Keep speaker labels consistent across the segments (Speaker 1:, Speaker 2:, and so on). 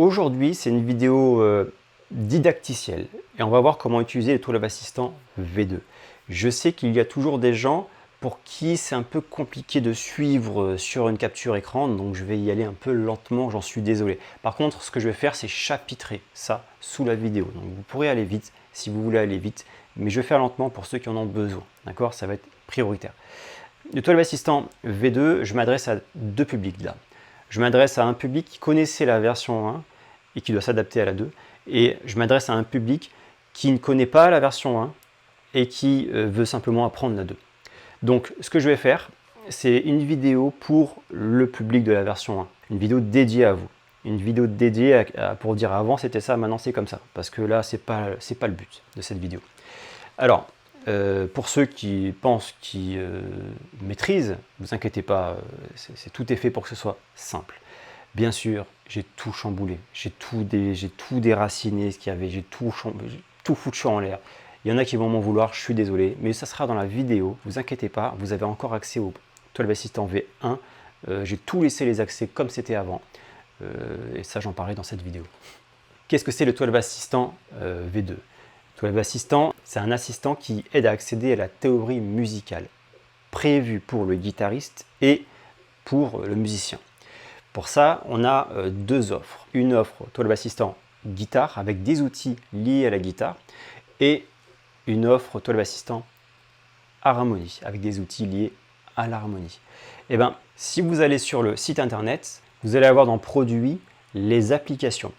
Speaker 1: Aujourd'hui, c'est une vidéo didacticielle et on va voir comment utiliser le Toolab Assistant V2. Je sais qu'il y a toujours des gens pour qui c'est un peu compliqué de suivre sur une capture écran, donc je vais y aller un peu lentement, j'en suis désolé. Par contre, ce que je vais faire, c'est chapitrer ça sous la vidéo. Donc vous pourrez aller vite si vous voulez aller vite, mais je vais faire lentement pour ceux qui en ont besoin. D'accord? Ça va être prioritaire. Le Toolab Assistant V2, je m'adresse à deux publics là. Je m'adresse à un public qui connaissait la version 1 et qui doit s'adapter à la 2. Et je m'adresse à un public qui ne connaît pas la version 1 et qui veut simplement apprendre la 2. Donc, ce que je vais faire, c'est une vidéo pour le public de la version 1. Une vidéo dédiée à vous. Une vidéo dédiée pour dire avant c'était ça, maintenant c'est comme ça. Parce que là, c'est pas le but de cette vidéo. Alors, pour ceux qui pensent qu'ils maîtrisent, ne vous inquiétez pas, tout est fait pour que ce soit simple. Bien sûr, j'ai tout chamboulé, j'ai tout déraciné ce qu'il y avait, j'ai tout foutu en l'air. Il y en a qui vont m'en vouloir, je suis désolé, mais ça sera dans la vidéo, ne vous inquiétez pas, vous avez encore accès au Toolab Assistant V1, j'ai tout laissé les accès comme c'était avant, et ça j'en parlerai dans cette vidéo. Qu'est-ce que c'est le Toolab Assistant V2 ? Toolab Assistant, c'est un assistant qui aide à accéder à la théorie musicale, prévue pour le guitariste et pour le musicien. Pour ça, on a deux offres. Une offre Toolab Assistant guitare avec des outils liés à la guitare et une offre Toolab Assistant harmonie avec des outils liés à l'harmonie. Et bien, si vous allez sur le site internet, vous allez avoir dans Produits les applications.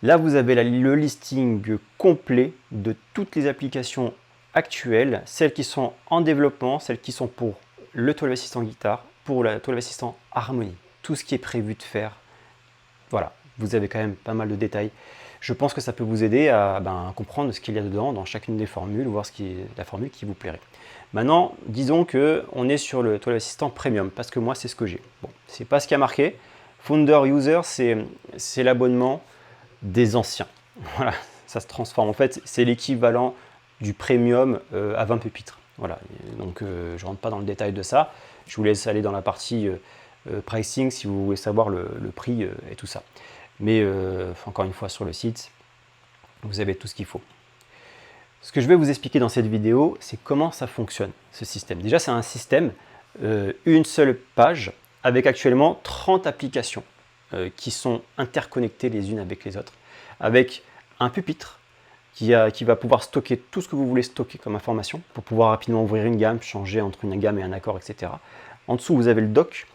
Speaker 1: Là, vous avez le listing complet de toutes les applications actuelles, celles qui sont en développement, celles qui sont pour le Toolab Assistant guitare, pour le Toolab Assistant harmonie. Tout ce qui est prévu de faire. Voilà, vous avez quand même pas mal de détails. Je pense que ça peut vous aider à comprendre ce qu'il y a dedans dans chacune des formules, voir la formule qui vous plairait. Maintenant, disons qu'on est sur le Toolab Assistant Premium, parce que moi, c'est ce que j'ai. Bon, c'est pas ce qui a marqué. Founder User, c'est l'abonnement des anciens. Voilà, ça se transforme. En fait, c'est l'équivalent du Premium à 20 pupitres. Voilà, donc je ne rentre pas dans le détail de ça. Je vous laisse aller dans la partie pricing si vous voulez savoir le prix et tout ça. Mais encore une fois, sur le site, vous avez tout ce qu'il faut. Ce que je vais vous expliquer dans cette vidéo, c'est comment ça fonctionne, ce système. Déjà, c'est un système, une seule page, avec actuellement 30 applications qui sont interconnectées les unes avec les autres, avec un pupitre qui va pouvoir stocker tout ce que vous voulez stocker comme information, pour pouvoir rapidement ouvrir une gamme, changer entre une gamme et un accord, etc. En dessous, vous avez le dock.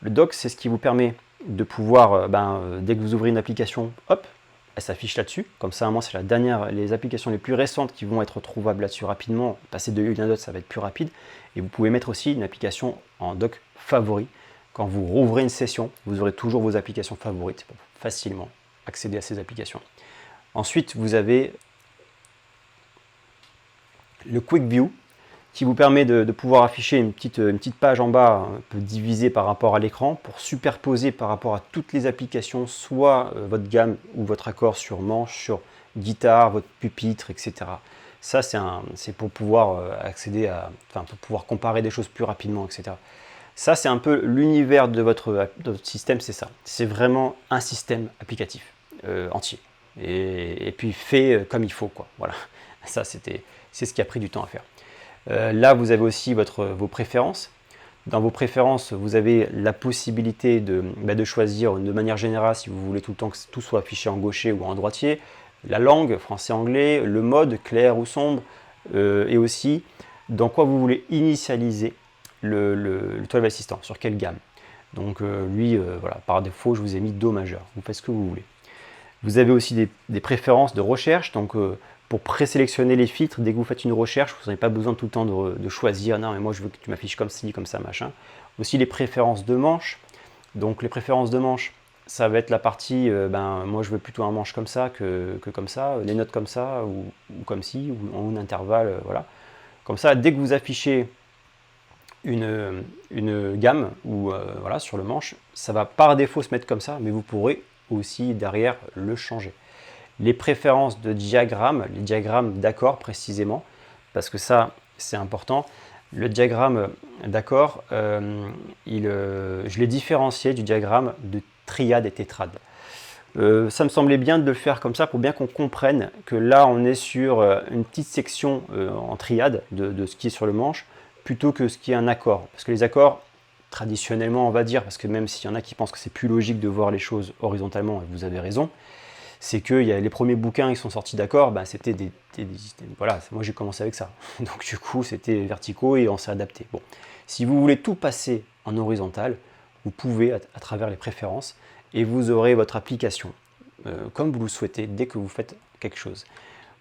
Speaker 1: Le dock, c'est ce qui vous permet de pouvoir, dès que vous ouvrez une application, hop, elle s'affiche là-dessus. Comme ça, moi, c'est les applications les plus récentes qui vont être trouvables là-dessus rapidement. Passer de l'une à l'autre, ça va être plus rapide. Et vous pouvez mettre aussi une application en dock favori. Quand vous rouvrez une session, vous aurez toujours vos applications favorites pour facilement accéder à ces applications. Ensuite, vous avez le Quick View qui vous permet de pouvoir afficher une petite page en bas, un peu divisée par rapport à l'écran, pour superposer par rapport à toutes les applications, soit votre gamme ou votre accord sur manche, sur guitare, votre pupitre, etc. Ça, c'est pour pouvoir accéder pour pouvoir comparer des choses plus rapidement, etc. Ça, c'est un peu l'univers de votre système, c'est ça. C'est vraiment un système applicatif entier. Et puis fait comme il faut, quoi. Voilà. Ça, c'est ce qui a pris du temps à faire. Là, vous avez aussi vos préférences. Dans vos préférences, vous avez la possibilité de choisir de manière générale, si vous voulez tout le temps que tout soit affiché en gaucher ou en droitier, la langue, français-anglais, le mode, clair ou sombre, et aussi dans quoi vous voulez initialiser le Toolab Assistant, sur quelle gamme. Donc voilà, par défaut, je vous ai mis Do majeur. Vous faites ce que vous voulez. Vous avez aussi des préférences de recherche, donc pour présélectionner les filtres, dès que vous faites une recherche, vous n'avez pas besoin tout le temps de choisir, non mais moi je veux que tu m'affiches comme ci, comme ça, machin. Aussi les préférences de manche, donc les préférences de manche, ça va être la partie, moi je veux plutôt un manche comme ça que comme ça, les notes comme ça, ou comme ci, ou en un intervalle, voilà. Comme ça, dès que vous affichez une gamme, ou voilà, sur le manche, ça va par défaut se mettre comme ça, mais vous pourrez aussi derrière le changer. Les préférences de diagrammes, les diagrammes d'accords précisément, parce que ça c'est important. Le diagramme d'accord, je l'ai différencié du diagramme de triade et tétrade. Ça me semblait bien de le faire comme ça pour bien qu'on comprenne que là on est sur une petite section en triade de ce qui est sur le manche plutôt que ce qui est un accord. Parce que les accords, traditionnellement on va dire, parce que même s'il y en a qui pensent que c'est plus logique de voir les choses horizontalement, et vous avez raison, c'est que les premiers bouquins qui sont sortis d'accords, ben, c'était voilà, moi j'ai commencé avec ça. Donc du coup c'était verticaux et on s'est adapté. Bon, si vous voulez tout passer en horizontal, vous pouvez à travers les préférences, et vous aurez votre application comme vous le souhaitez dès que vous faites quelque chose.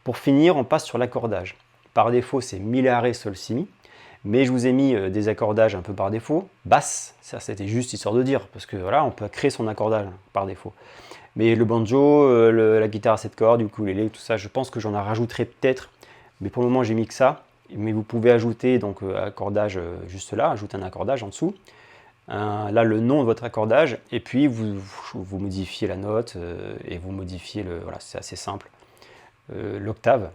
Speaker 1: Pour finir, on passe sur l'accordage. Par défaut, c'est mi, la, ré, sol, si, mi. Mais je vous ai mis des accordages un peu par défaut. Basse, ça c'était juste histoire de dire, parce que voilà, on peut créer son accordage par défaut. Mais le banjo, la guitare à 7 cordes, le ukulélé, tout ça, je pense que j'en rajouterai peut-être. Mais pour le moment, j'ai mis que ça. Mais vous pouvez ajouter donc accordage juste là, ajouter un accordage en dessous. Là, le nom de votre accordage, et puis vous modifiez la note et vous modifiez voilà, c'est assez simple, l'octave.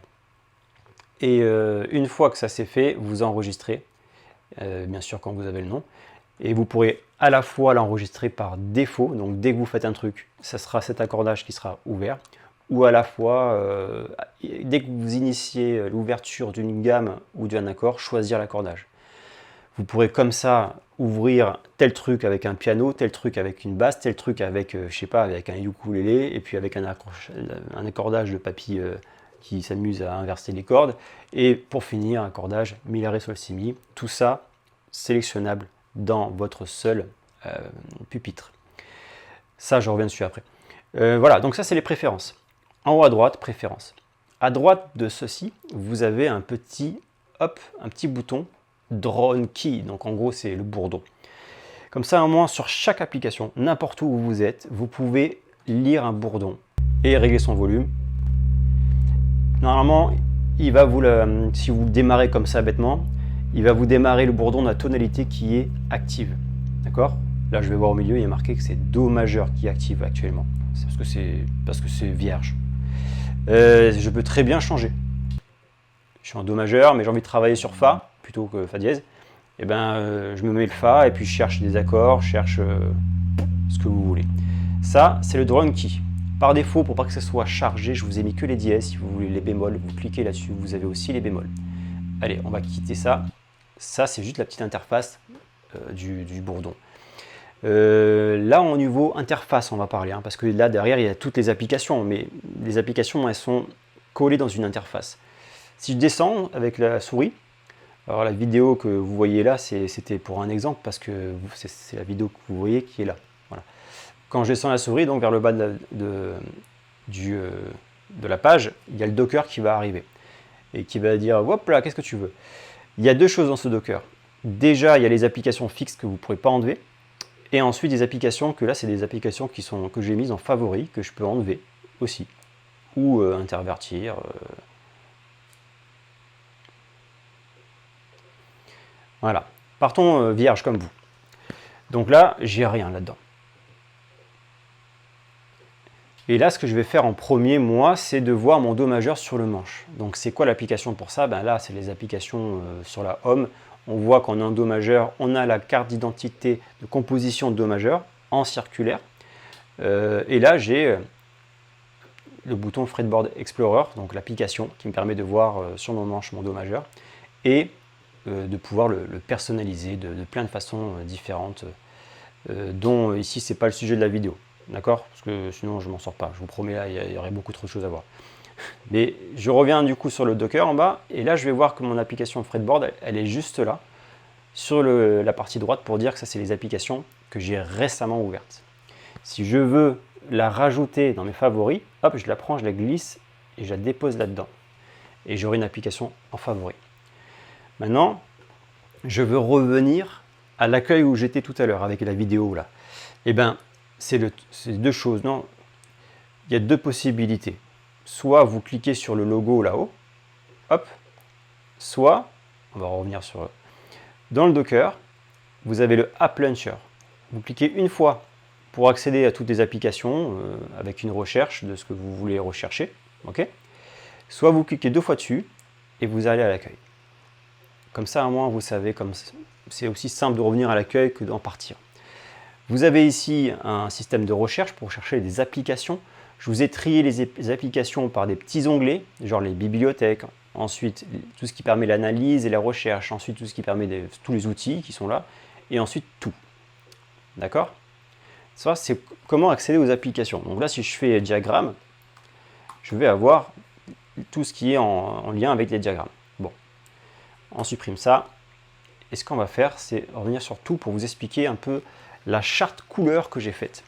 Speaker 1: Et une fois que ça c'est fait, vous enregistrez, bien sûr quand vous avez le nom, et vous pourrez à la fois l'enregistrer par défaut, donc dès que vous faites un truc, ça sera cet accordage qui sera ouvert, ou à la fois, dès que vous initiez l'ouverture d'une gamme ou d'un accord, choisir l'accordage. Vous pourrez comme ça ouvrir tel truc avec un piano, tel truc avec une basse, tel truc avec, je sais pas, avec un ukulélé, et puis avec un accordage de papy qui s'amuse à inverser les cordes, et pour finir, un accordage mi, la, ré, sol, si, mi, tout ça sélectionnable dans votre seul pupitre. Ça, je reviens dessus après. Voilà, donc ça c'est les préférences. En haut à droite, préférences. À droite de ceci, vous avez un petit bouton Drone Key, donc en gros c'est le bourdon. Comme ça, au moins sur chaque application, n'importe où vous êtes, vous pouvez lire un bourdon et régler son volume. Normalement, il va si vous démarrez comme ça bêtement, il va vous démarrer le bourdon de la tonalité qui est active. D'accord? Là, je vais voir au milieu, il y a marqué que c'est Do majeur qui est active actuellement. C'est parce que c'est vierge. Je peux très bien changer. Je suis en Do majeur, mais j'ai envie de travailler sur Fa plutôt que Fa dièse. Et ben, je me mets le Fa et puis je cherche des accords, je cherche ce que vous voulez. Ça, c'est le drone key. Par défaut, pour pas que ça soit chargé, je vous ai mis que les dièses. Si vous voulez les bémols, vous cliquez là-dessus, vous avez aussi les bémols. Allez, on va quitter ça. Ça, c'est juste la petite interface du bourdon. Là, au niveau interface, on va parler, parce que là, derrière, il y a toutes les applications, mais les applications, elles sont collées dans une interface. Si je descends avec la souris, alors la vidéo que vous voyez là, c'était pour un exemple, parce que c'est la vidéo que vous voyez qui est là. Voilà. Quand je descends la souris, donc vers le bas de la page, il y a le Docker qui va arriver, et qui va dire, hop là, qu'est-ce que tu veux? Il y a deux choses dans ce Docker. Déjà, il y a les applications fixes que vous ne pourrez pas enlever, et ensuite des applications que là, c'est des applications que j'ai mises en favoris, que je peux enlever aussi, ou intervertir. Voilà. Partons vierge comme vous. Donc là, j'ai rien là-dedans. Et là, ce que je vais faire en premier, moi, c'est de voir mon Do majeur sur le manche. Donc c'est quoi l'application pour ça? Ben là, c'est les applications sur la Home. On voit qu'en un Do majeur, on a la carte d'identité de composition de Do majeur en circulaire. Et là, j'ai le bouton Fretboard Explorer, donc l'application qui me permet de voir sur mon manche mon Do majeur et de pouvoir le personnaliser de plein de façons différentes, dont ici, c'est pas le sujet de la vidéo. D'accord? Parce que sinon, je m'en sors pas. Je vous promets, là, il y aurait beaucoup trop de choses à voir. Mais je reviens du coup sur le Docker en bas, et là je vais voir que mon application Fretboard, elle est juste là, sur la partie droite, pour dire que ça c'est les applications que j'ai récemment ouvertes. Si je veux la rajouter dans mes favoris, hop, je la prends, je la glisse, et je la dépose là-dedans. Et j'aurai une application en favoris. Maintenant, je veux revenir à l'accueil où j'étais tout à l'heure, avec la vidéo là. Et bien, c'est deux choses, non? Il y a deux possibilités. Soit vous cliquez sur le logo là-haut, hop, soit, on va revenir sur, dans le Docker, vous avez le App Launcher. Vous cliquez une fois pour accéder à toutes les applications avec une recherche de ce que vous voulez rechercher, ok? Soit vous cliquez deux fois dessus et vous allez à l'accueil. Comme ça, au moins, vous savez, comme c'est aussi simple de revenir à l'accueil que d'en partir. Vous avez ici un système de recherche pour chercher des applications. Je vous ai trié les applications par des petits onglets, genre les bibliothèques, ensuite tout ce qui permet l'analyse et la recherche, ensuite tout ce qui permet tous les outils qui sont là, et ensuite tout. D'accord? Ça, c'est comment accéder aux applications. Donc là, si je fais diagramme, je vais avoir tout ce qui est en lien avec les diagrammes. Bon, on supprime ça. Et ce qu'on va faire, c'est revenir sur tout pour vous expliquer un peu la charte couleur que j'ai faite.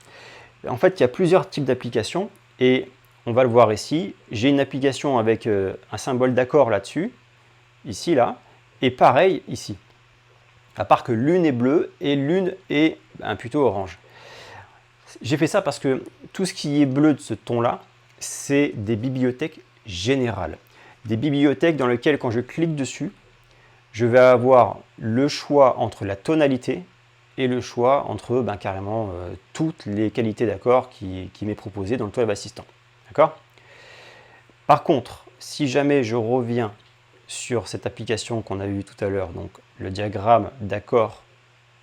Speaker 1: En fait, il y a plusieurs types d'applications et on va le voir ici. J'ai une application avec un symbole d'accord là-dessus, ici, là, et pareil ici. À part que l'une est bleue et l'une est plutôt orange. J'ai fait ça parce que tout ce qui est bleu de ce ton-là, c'est des bibliothèques générales. Des bibliothèques dans lesquelles, quand je clique dessus, je vais avoir le choix entre la tonalité et le choix entre carrément toutes les qualités d'accord qui m'est proposé dans le Toile Assistant. D'accord? Par contre, si jamais je reviens sur cette application qu'on a vue tout à l'heure, donc le diagramme d'accord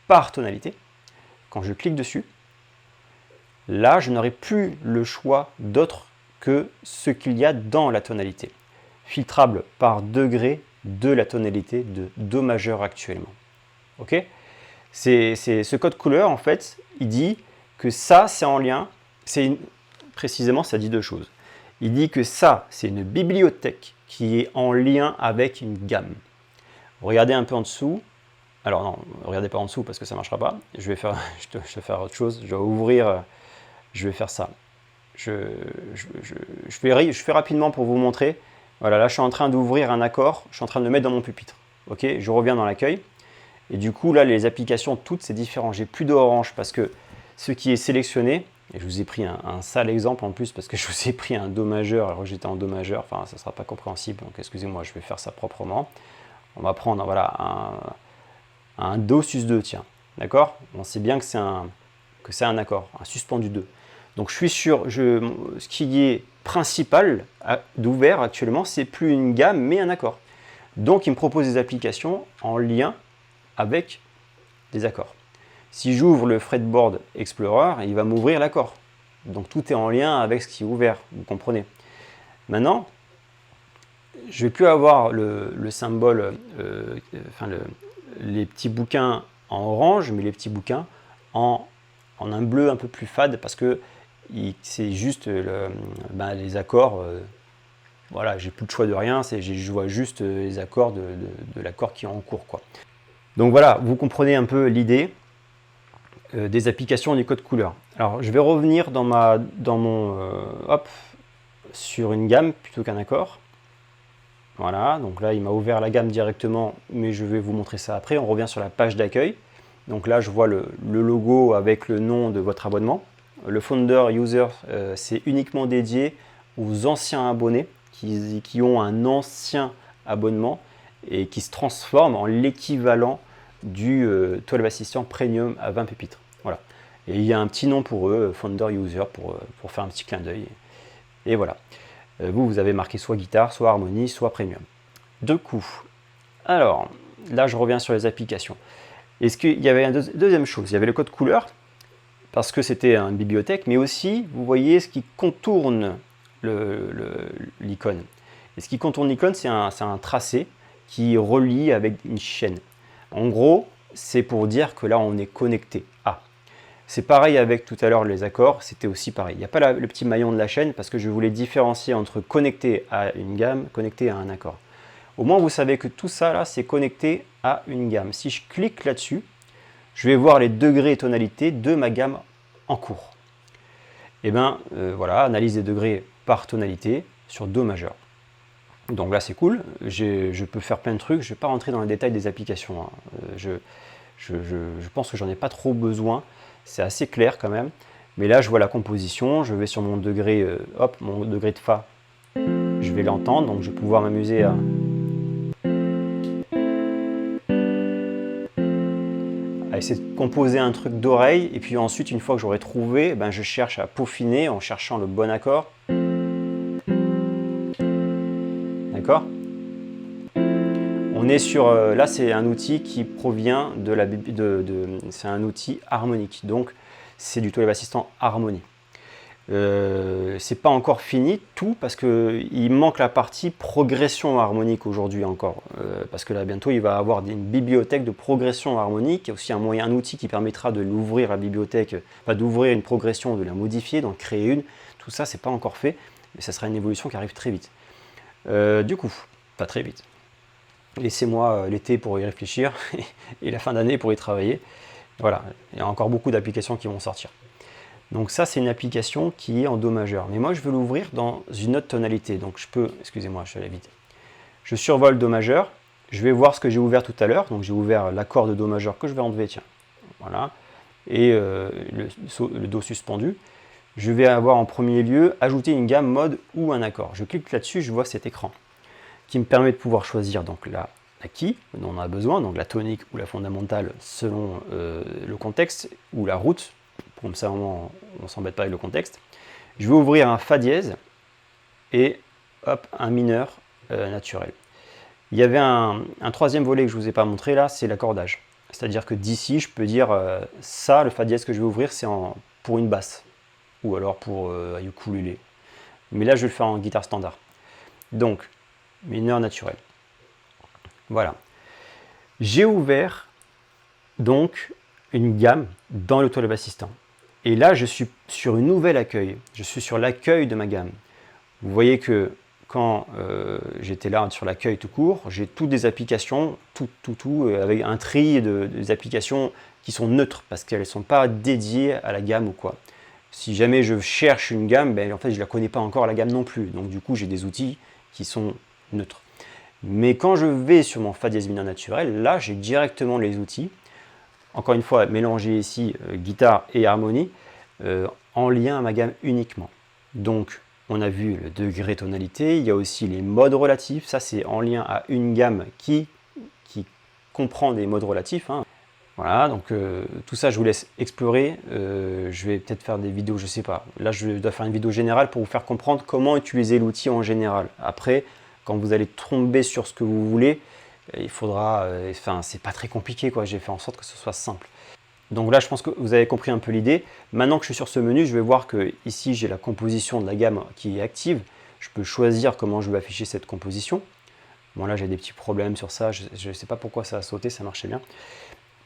Speaker 1: par tonalité, quand je clique dessus, là, je n'aurai plus le choix d'autre que ce qu'il y a dans la tonalité. Filtrable par degré de la tonalité de Do majeur actuellement. Ok? Ce code couleur, en fait, il dit que ça, c'est en lien, précisément, ça dit deux choses. Il dit que ça, c'est une bibliothèque qui est en lien avec une gamme. Regardez un peu en dessous. Alors non, regardez pas en dessous parce que ça ne marchera pas. Je vais faire autre chose. Je vais ouvrir, je vais faire ça. Je fais rapidement pour vous montrer. Voilà, là je suis en train d'ouvrir un accord, je suis en train de le mettre dans mon pupitre. Ok, je reviens dans l'accueil. Et du coup, là, les applications, toutes, c'est différent. J'ai plus d'orange parce que ce qui est sélectionné, et je vous ai pris un sale exemple en plus parce que je vous ai pris un Do majeur, alors j'étais en Do majeur, enfin, ça ne sera pas compréhensible, donc excusez-moi, je vais faire ça proprement. On va prendre, voilà, un Do sus 2, tiens. D'accord? On sait bien que c'est un accord, un suspendu 2. Donc je suis sur, ce qui est principal d'ouvert actuellement, c'est plus une gamme, mais un accord. Donc il me propose des applications en lien avec des accords. Si j'ouvre le Fretboard Explorer, il va m'ouvrir l'accord. Donc tout est en lien avec ce qui est ouvert, vous comprenez. Maintenant, je ne vais plus avoir le symbole, les petits bouquins en orange, mais les petits bouquins en un bleu un peu plus fade parce que c'est juste les accords. Voilà, j'ai plus de choix de rien, je vois juste les accords de l'accord qui est en cours, quoi. Donc voilà, vous comprenez un peu l'idée des applications du code couleur. Alors je vais revenir sur une gamme plutôt qu'un accord. Voilà, donc là il m'a ouvert la gamme directement, mais je vais vous montrer ça après. On revient sur la page d'accueil. Donc là je vois le logo avec le nom de votre abonnement. Le Founder User, c'est uniquement dédié aux anciens abonnés qui ont un ancien abonnement et qui se transforment en l'équivalent du Toile Assistant Premium à 20 pupitres. Voilà. Et il y a un petit nom pour eux, Founder User, pour faire un petit clin d'œil. Et voilà. Vous avez marqué soit guitare, soit harmonie, soit premium. Du coup, alors, là je reviens sur les applications. Est-ce qu'il y avait une deuxième chose? Il y avait le code couleur, parce que c'était une bibliothèque, mais aussi, vous voyez ce qui contourne l'icône. Et ce qui contourne l'icône, c'est un tracé qui relie avec une chaîne. En gros, c'est pour dire que là, on est connecté à. C'est pareil avec tout à l'heure les accords, c'était aussi pareil. Il n'y a pas le petit maillon de la chaîne parce que je voulais différencier entre connecté à une gamme, connecté à un accord. Au moins, vous savez que tout ça, là, c'est connecté à une gamme. Si je clique là-dessus, je vais voir les degrés et tonalités de ma gamme en cours. Et bien, voilà, analyse des degrés par tonalité sur Do majeur. Donc là, c'est cool. Je peux faire plein de trucs. Je ne vais pas rentrer dans les détails des applications. Hein. Je pense que j'en ai pas trop besoin. C'est assez clair quand même. Mais là, je vois la composition. Je vais sur mon degré, mon degré de Fa. Je vais l'entendre. Donc, je vais pouvoir m'amuser à essayer de composer un truc d'oreille. Et puis ensuite, une fois que j'aurai trouvé, je cherche à peaufiner en cherchant le bon accord. D'accord ? On est sur, là c'est un outil qui provient de la, c'est un outil harmonique, donc c'est du Toolab Assistant Harmony. C'est pas encore fini tout parce qu'il manque la partie progression harmonique aujourd'hui encore, parce que là bientôt il va avoir une bibliothèque de progression harmonique, il y a aussi un outil qui permettra de l'ouvrir la bibliothèque, d'ouvrir une progression, de la modifier, d'en créer une. Tout ça c'est pas encore fait, mais ça sera une évolution qui arrive très vite. Du coup, pas très vite. Laissez-moi l'été pour y réfléchir et la fin d'année pour y travailler. Voilà, il y a encore beaucoup d'applications qui vont sortir. Donc ça, c'est une application qui est en Do majeur. Mais moi, je veux l'ouvrir dans une autre tonalité. Donc je peux, excusez-moi, je vais aller vite. Je survole Do majeur. Je vais voir ce que j'ai ouvert tout à l'heure. Donc j'ai ouvert l'accord de Do majeur que je vais enlever, tiens. Voilà. Et le Do suspendu. Je vais avoir en premier lieu ajouter une gamme mode ou un accord. Je clique là-dessus, je vois cet écran qui me permet de pouvoir choisir donc la key dont on a besoin, donc la tonique ou la fondamentale selon le contexte ou la route. Comme ça, on ne s'embête pas avec le contexte. Je vais ouvrir un Fa dièse et hop, un mineur naturel. Il y avait un troisième volet que je ne vous ai pas montré là, c'est l'accordage. C'est-à-dire que d'ici, je peux dire ça, le Fa dièse que je vais ouvrir, c'est pour une basse ou alors pour un ukulélé. Mais là, je vais le faire en guitare standard. Donc, mineur naturel. Voilà. J'ai ouvert donc une gamme dans le Toolab Assistant. Et là, je suis sur une nouvelle accueil. Je suis sur l'accueil de ma gamme. Vous voyez que quand j'étais là sur l'accueil tout court, j'ai toutes des applications, avec un tri des applications qui sont neutres parce qu'elles ne sont pas dédiées à la gamme ou quoi. Si jamais je cherche une gamme, ben, en fait, je ne la connais pas encore la gamme non plus. Donc du coup, j'ai des outils qui sont neutres. Mais quand je vais sur mon Fa dièse mineur naturel, là, j'ai directement les outils. Encore une fois, mélanger ici guitare et harmonie en lien à ma gamme uniquement. Donc, on a vu le degré tonalité, il y a aussi les modes relatifs. Ça, c'est en lien à une gamme qui comprend des modes relatifs. Hein. Voilà, donc tout ça, je vous laisse explorer. Je vais peut-être faire des vidéos, je ne sais pas. Là, je dois faire une vidéo générale pour vous faire comprendre comment utiliser l'outil en général. Après, quand vous allez tomber sur ce que vous voulez, il faudra, enfin, c'est pas très compliqué, quoi. J'ai fait en sorte que ce soit simple. Donc là, je pense que vous avez compris un peu l'idée. Maintenant que je suis sur ce menu, je vais voir que ici, j'ai la composition de la gamme qui est active. Je peux choisir comment je vais afficher cette composition. Bon, là, j'ai des petits problèmes sur ça. Je ne sais pas pourquoi ça a sauté, ça marchait bien.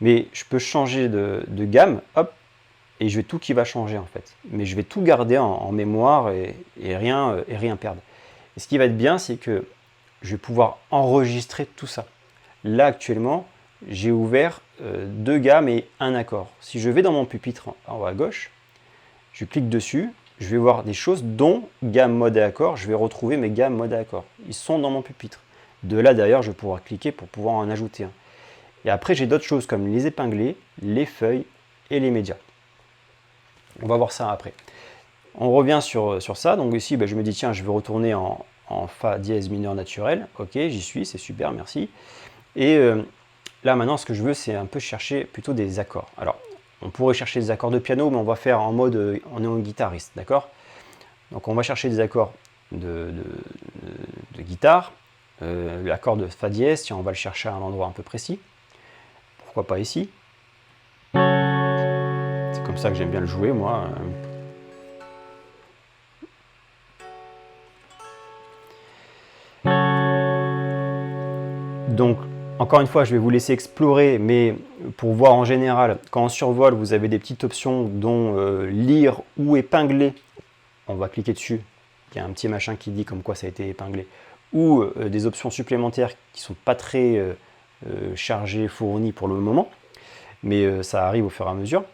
Speaker 1: Mais je peux changer de gamme, hop, et je vais tout qui va changer en fait. Mais je vais tout garder en mémoire et rien perdre. Et ce qui va être bien, c'est que je vais pouvoir enregistrer tout ça. Là, actuellement, j'ai ouvert deux gammes et un accord. Si je vais dans mon pupitre en haut à gauche, je clique dessus, je vais voir des choses dont gamme, mode et accord. Je vais retrouver mes gammes, mode et accord. Ils sont dans mon pupitre. De là, d'ailleurs, je vais pouvoir cliquer pour pouvoir en ajouter un. Et après, j'ai d'autres choses comme les épinglés, les feuilles et les médias. On va voir ça après. On revient sur ça. Donc ici, je me dis, tiens, je vais retourner en Fa dièse mineur naturel. Ok, j'y suis, c'est super, merci. Et là, maintenant, ce que je veux, c'est un peu chercher plutôt des accords. Alors, on pourrait chercher des accords de piano, mais on va faire en mode, on est en guitariste, d'accord? Donc, on va chercher des accords de guitare. L'accord de Fa dièse, tiens, on va le chercher à un endroit un peu précis. Pourquoi pas ici? C'est comme ça que j'aime bien le jouer, moi. Donc, encore une fois, je vais vous laisser explorer, mais pour voir en général, quand on survole, vous avez des petites options dont lire ou épingler. On va cliquer dessus. Il y a un petit machin qui dit comme quoi ça a été épinglé. Ou des options supplémentaires qui ne sont pas très chargées, fournies pour le moment. Mais ça arrive au fur et à mesure.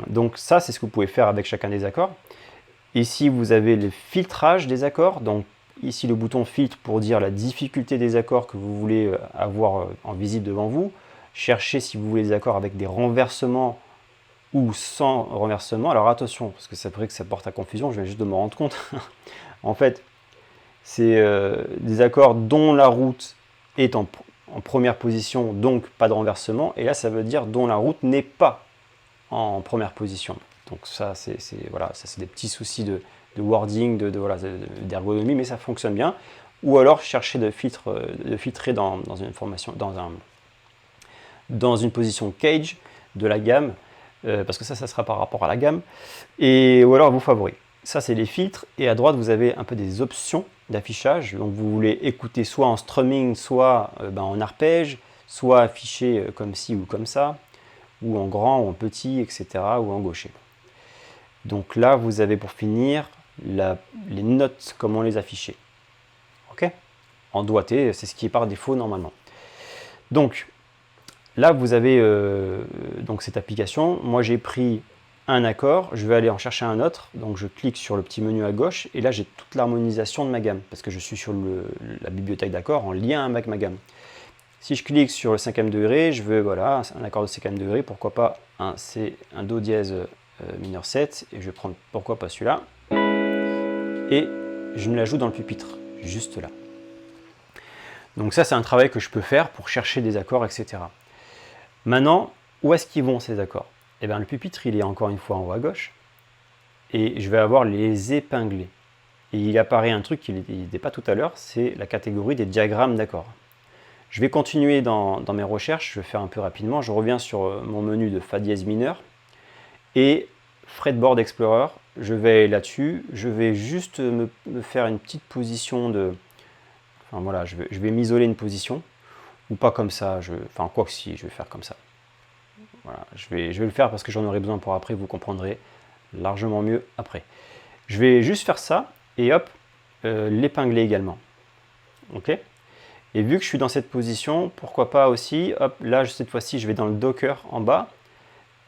Speaker 1: Donc ça, c'est ce que vous pouvez faire avec chacun des accords. Ici, vous avez le filtrage des accords. Donc ici, le bouton filtre pour dire la difficulté des accords que vous voulez avoir en visible devant vous. Cherchez si vous voulez des accords avec des renversements ou sans renversement. Alors attention, parce que ça pourrait que ça porte à confusion, je viens juste de me rendre compte. En fait, c'est des accords dont la route est en première position, donc pas de renversement. Et là, ça veut dire dont la route n'est pas en première position. Donc ça, c'est voilà, ça c'est des petits soucis de wording, d'ergonomie, mais ça fonctionne bien. ou alors chercher de filtrer dans une formation, dans une position cage de la gamme, parce que ça sera par rapport à la gamme, ou alors vos favoris. Ça, c'est les filtres, et à droite, vous avez un peu des options d'affichage. Donc, vous voulez écouter soit en strumming, soit en arpège, soit afficher comme ci ou comme ça, ou en grand, ou en petit, etc., ou en gaucher. Donc là, vous avez pour finir les notes, comment les afficher. Ok? En doigté, c'est ce qui est par défaut normalement. Donc, là, vous avez donc cette application. Moi, j'ai pris un accord, je vais aller en chercher un autre. Donc, je clique sur le petit menu à gauche et là, j'ai toute l'harmonisation de ma gamme parce que je suis sur la bibliothèque d'accords en lien avec ma gamme. Si je clique sur le 5e degré, je veux voilà, un accord de 5e degré, pourquoi pas un Do dièse mineur 7, et je vais prendre pourquoi pas celui-là. Et je me l'ajoute dans le pupitre, juste là. Donc ça, c'est un travail que je peux faire pour chercher des accords, etc. Maintenant, où est-ce qu'ils vont ces accords? Eh bien, le pupitre, il est encore une fois en haut à gauche, et je vais avoir les épinglés. Et il apparaît un truc qui n'était pas tout à l'heure, c'est la catégorie des diagrammes d'accords. Je vais continuer dans mes recherches, je vais faire un peu rapidement. Je reviens sur mon menu de Fa dièse mineur et Fretboard Explorer. Je vais là-dessus, je vais juste me faire une petite position de... Enfin voilà, je vais m'isoler une position, ou pas comme ça, enfin quoi que si, je vais faire comme ça. Voilà, je vais le faire parce que j'en aurai besoin pour après, vous comprendrez largement mieux après. Je vais juste faire ça et hop, l'épingler également. Ok? Et vu que je suis dans cette position, pourquoi pas aussi, hop, là cette fois-ci je vais dans le Docker en bas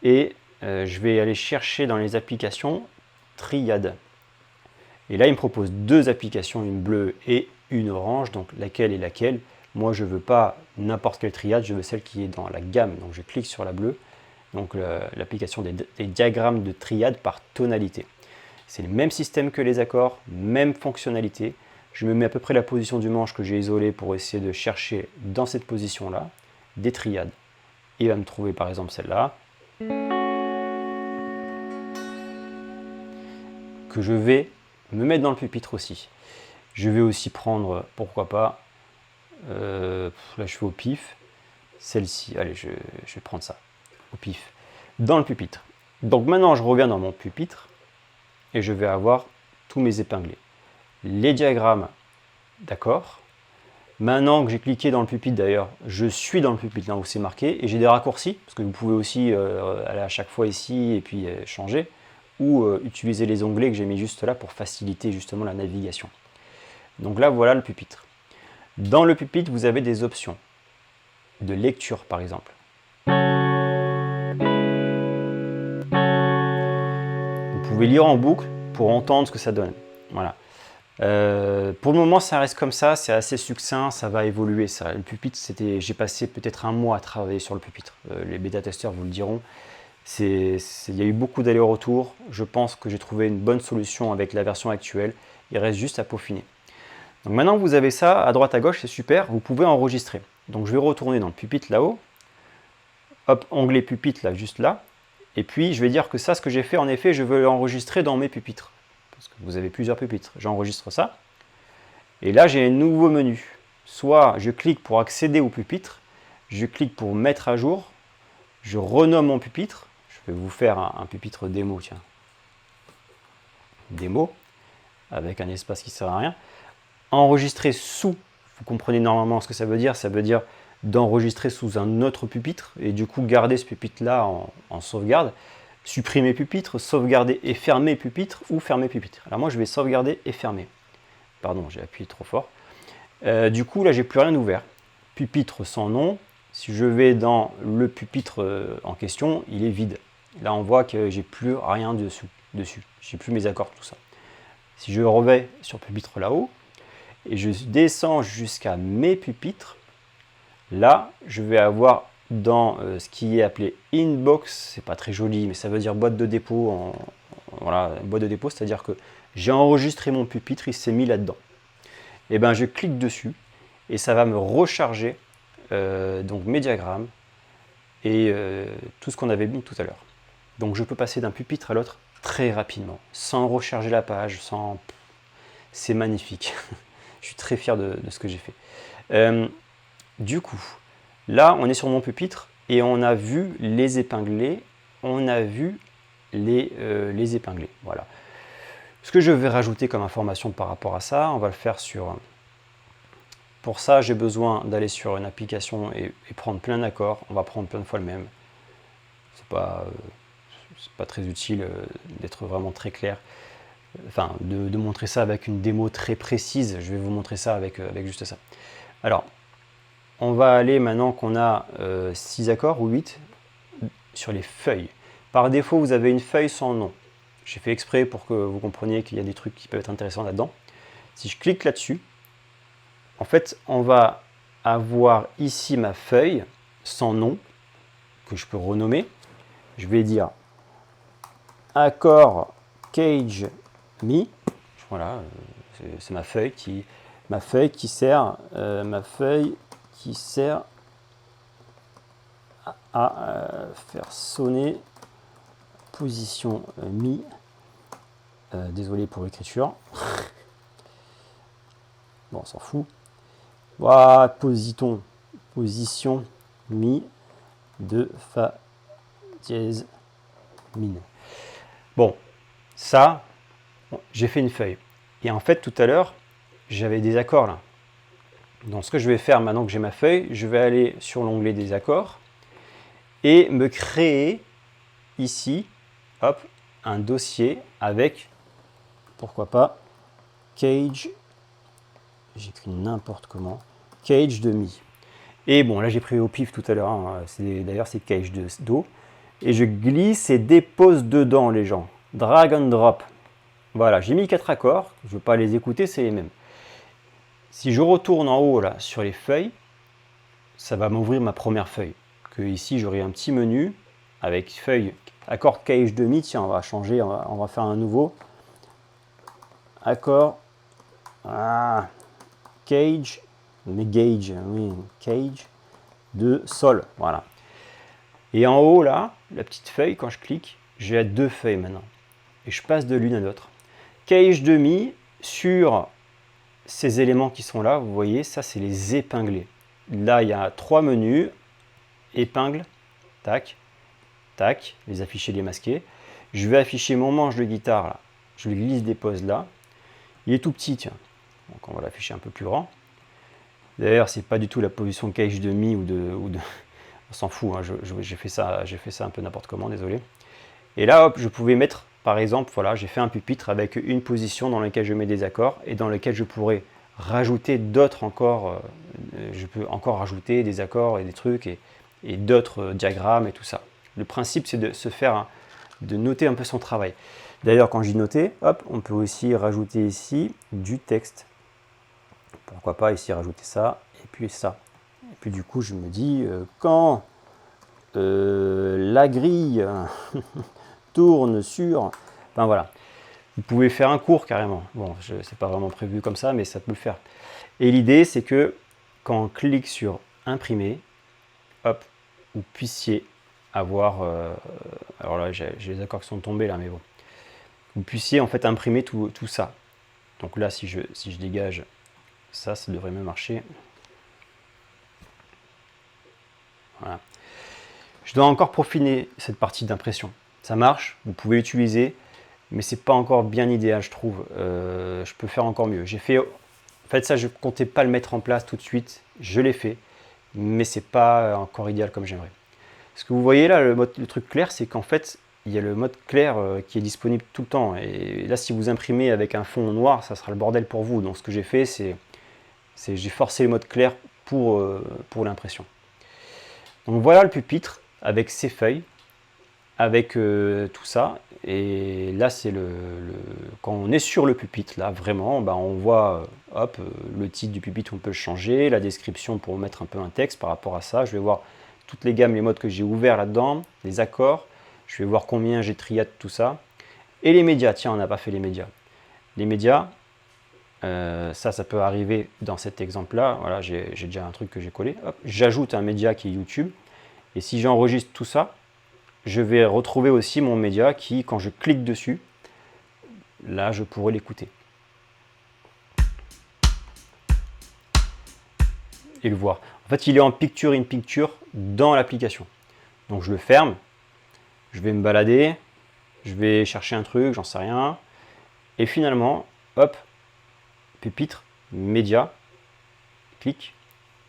Speaker 1: et je vais aller chercher dans les applications triade. Et là il me propose deux applications, une bleue et une orange, donc laquelle est laquelle. Moi je ne veux pas n'importe quelle triade, je veux celle qui est dans la gamme, donc je clique sur la bleue, donc l'application des diagrammes de triade par tonalité. C'est le même système que les accords, même fonctionnalité. Je me mets à peu près la position du manche que j'ai isolé pour essayer de chercher dans cette position-là des triades. Il va me trouver par exemple celle-là, que je vais me mettre dans le pupitre aussi. Je vais aussi prendre, pourquoi pas, là je fais au pif, celle-ci, allez je vais prendre ça, au pif, dans le pupitre. Donc maintenant je reviens dans mon pupitre et je vais avoir tous mes épinglés. Les diagrammes d'accord. Maintenant que j'ai cliqué dans le pupitre d'ailleurs, je suis dans le pupitre là où c'est marqué et j'ai des raccourcis parce que vous pouvez aussi aller à chaque fois ici et puis changer ou utiliser les onglets que j'ai mis juste là pour faciliter justement la navigation. Donc là voilà le pupitre. Dans le pupitre vous avez des options de lecture par exemple. Vous pouvez lire en boucle pour entendre ce que ça donne. Voilà. Pour le moment ça reste comme ça, c'est assez succinct, ça va évoluer ça. Le pupitre, j'ai passé peut-être un mois à travailler sur le pupitre, les bêta-testeurs vous le diront. Il y a eu beaucoup d'allers-retours, je pense que j'ai trouvé une bonne solution avec la version actuelle, il reste juste à peaufiner. Donc maintenant que vous avez ça, à droite à gauche, c'est super, vous pouvez enregistrer. Donc je vais retourner dans le pupitre là-haut, hop, onglet pupitre là, juste là, et puis je vais dire que ça, ce que j'ai fait en effet, je veux l'enregistrer dans mes pupitres. Parce que vous avez plusieurs pupitres. J'enregistre ça. Et là, j'ai un nouveau menu. Soit je clique pour accéder au pupitre, je clique pour mettre à jour, je renomme mon pupitre. Je vais vous faire un pupitre démo, tiens. Démo, avec un espace qui ne sert à rien. Enregistrer sous, vous comprenez normalement ce que ça veut dire d'enregistrer sous un autre pupitre, et du coup garder ce pupitre-là en sauvegarde. Supprimer pupitre, sauvegarder et fermer pupitre ou fermer pupitre. Alors moi je vais sauvegarder et fermer. Pardon, j'ai appuyé trop fort. Du coup là j'ai plus rien ouvert. Pupitre sans nom. Si je vais dans le pupitre en question, il est vide. Là on voit que j'ai plus rien dessus. J'ai plus mes accords, tout ça. Si je reviens sur pupitre là-haut et je descends jusqu'à mes pupitres, là je vais avoir dans ce qui est appelé inbox, c'est pas très joli, mais ça veut dire boîte de dépôt. Voilà, boîte de dépôt, c'est-à-dire que j'ai enregistré mon pupitre, il s'est mis là-dedans. Et ben je clique dessus et ça va me recharger donc mes diagrammes et tout ce qu'on avait mis tout à l'heure. Donc je peux passer d'un pupitre à l'autre très rapidement, sans recharger la page, c'est magnifique. Je suis très fier de ce que j'ai fait. Du coup, là, on est sur mon pupitre et on a vu les épinglés. On a vu les épinglés. Voilà. Ce que je vais rajouter comme information par rapport à ça, on va le faire sur... Pour ça, j'ai besoin d'aller sur une application et prendre plein d'accords. On va prendre plein de fois le même. C'est pas très utile d'être vraiment très clair. Enfin, de montrer ça avec une démo très précise. Je vais vous montrer ça avec juste ça. Alors, on va aller maintenant qu'on a 6 accords ou 8 sur les feuilles. Par défaut, vous avez une feuille sans nom. J'ai fait exprès pour que vous compreniez qu'il y a des trucs qui peuvent être intéressants là-dedans. Si je clique là-dessus, en fait, on va avoir ici ma feuille sans nom, que je peux renommer. Je vais dire accord cage me. Voilà, c'est ma feuille qui sert à faire sonner position mi. Désolé pour l'écriture. Bon, on s'en fout. Voilà, position mi de fa dièse mine. Bon, ça, j'ai fait une feuille. Et en fait, tout à l'heure, j'avais des accords là. Donc, ce que je vais faire maintenant que j'ai ma feuille, je vais aller sur l'onglet des accords et me créer ici, hop, un dossier avec, pourquoi pas, cage, j'écris n'importe comment, cage de mi. Et bon, là j'ai pris au pif tout à l'heure, hein, d'ailleurs c'est cage de do. Et je glisse et dépose dedans les gens. Drag and drop. Voilà, j'ai mis 4 accords, je ne veux pas les écouter, c'est les mêmes. Si je retourne en haut là sur les feuilles, ça va m'ouvrir ma première feuille. Que ici j'aurai un petit menu avec feuille accord cage de mi. Tiens, on va changer, on va faire un nouveau accord cage, mais gauge, oui, cage de sol. Voilà. Et en haut là, la petite feuille, quand je clique, j'ai 2 feuilles maintenant. Et je passe de l'une à l'autre. Cage de mi sur ces éléments qui sont là, vous voyez, ça c'est les épinglés. Là, il y a 3 menus, épingle, tac, tac, les afficher, les masquer. Je vais afficher mon manche de guitare là, je le glisse, dépose là. Il est tout petit, tiens, donc on va l'afficher un peu plus grand. D'ailleurs, c'est pas du tout la position cage de mi ou de on s'en fout, hein, j'ai fait ça un peu n'importe comment, désolé. Et là, hop, je pouvais mettre, par exemple, voilà, j'ai fait un pupitre avec une position dans laquelle je mets des accords et dans laquelle je pourrais rajouter d'autres encore. Je peux encore rajouter des accords et des trucs et d'autres diagrammes et tout ça. Le principe, c'est de se faire, de noter un peu son travail. D'ailleurs, quand j'y notais, hop, on peut aussi rajouter ici du texte. Pourquoi pas ici rajouter ça et puis ça. Et puis du coup, je me dis, quand la grille tourne sur... Enfin voilà, vous pouvez faire un cours carrément. Bon, c'est pas vraiment prévu comme ça, mais ça peut le faire. Et l'idée, c'est que quand on clique sur imprimer, hop, vous puissiez avoir... alors là, j'ai les accords qui sont tombés là, mais bon. Vous puissiez en fait imprimer tout ça. Donc là, si je dégage ça, ça devrait mieux marcher. Voilà. Je dois encore peaufiner cette partie d'impression. Ça marche, vous pouvez l'utiliser, mais c'est pas encore bien idéal, je trouve. Je peux faire encore mieux. J'ai fait, en fait, ça, je comptais pas le mettre en place tout de suite. Je l'ai fait, mais c'est pas encore idéal comme j'aimerais. Ce que vous voyez là, le truc clair, c'est qu'en fait, il y a le mode clair qui est disponible tout le temps. Et là, si vous imprimez avec un fond noir, ça sera le bordel pour vous. Donc, ce que j'ai fait, c'est j'ai forcé le mode clair pour l'impression. Donc voilà le pupitre avec ses feuilles, avec tout ça. Et là, c'est quand on est sur le pupitre, là, vraiment, bah, on voit hop, le titre du pupitre, on peut le changer, la description pour mettre un peu un texte par rapport à ça. Je vais voir toutes les gammes, les modes que j'ai ouverts là-dedans, les accords. Je vais voir combien j'ai trié de tout ça. Et les médias, tiens, on n'a pas fait les médias. Les médias, ça peut arriver dans cet exemple-là. Voilà, j'ai déjà un truc que j'ai collé. J'ajoute un média qui est YouTube. Et si j'enregistre tout ça, je vais retrouver aussi mon média qui, quand je clique dessus, là, je pourrai l'écouter. et le voir. En fait, il est en picture in picture dans l'application. Donc je le ferme, je vais me balader, je vais chercher un truc, j'en sais rien. Et finalement, hop, pupitre, média, clic,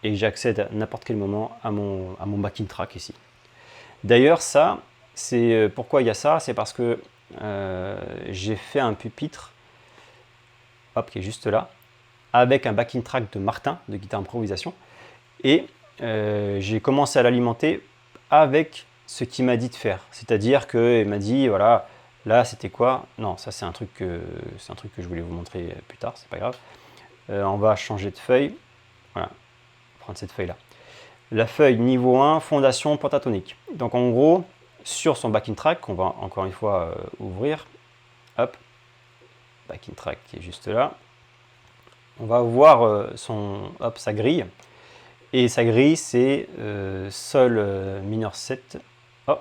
Speaker 1: et j'accède à n'importe quel moment à mon backing track ici. D'ailleurs, ça, c'est pourquoi il y a ça, c'est parce que j'ai fait un pupitre, hop, qui est juste là, avec un backing track de Martin, de guitare improvisation, et j'ai commencé à l'alimenter avec ce qu'il m'a dit de faire. C'est-à-dire qu'il m'a dit, voilà, là c'était quoi? Non, ça c'est un truc que je voulais vous montrer plus tard, c'est pas grave. On va changer de feuille, voilà, prendre cette feuille-là. La feuille niveau 1, fondation pentatonique. Donc en gros, sur son backing track, qu'on va encore une fois ouvrir, hop, backing track qui est juste là, on va voir sa grille. Et sa grille, c'est Sol mineur 7. Oh,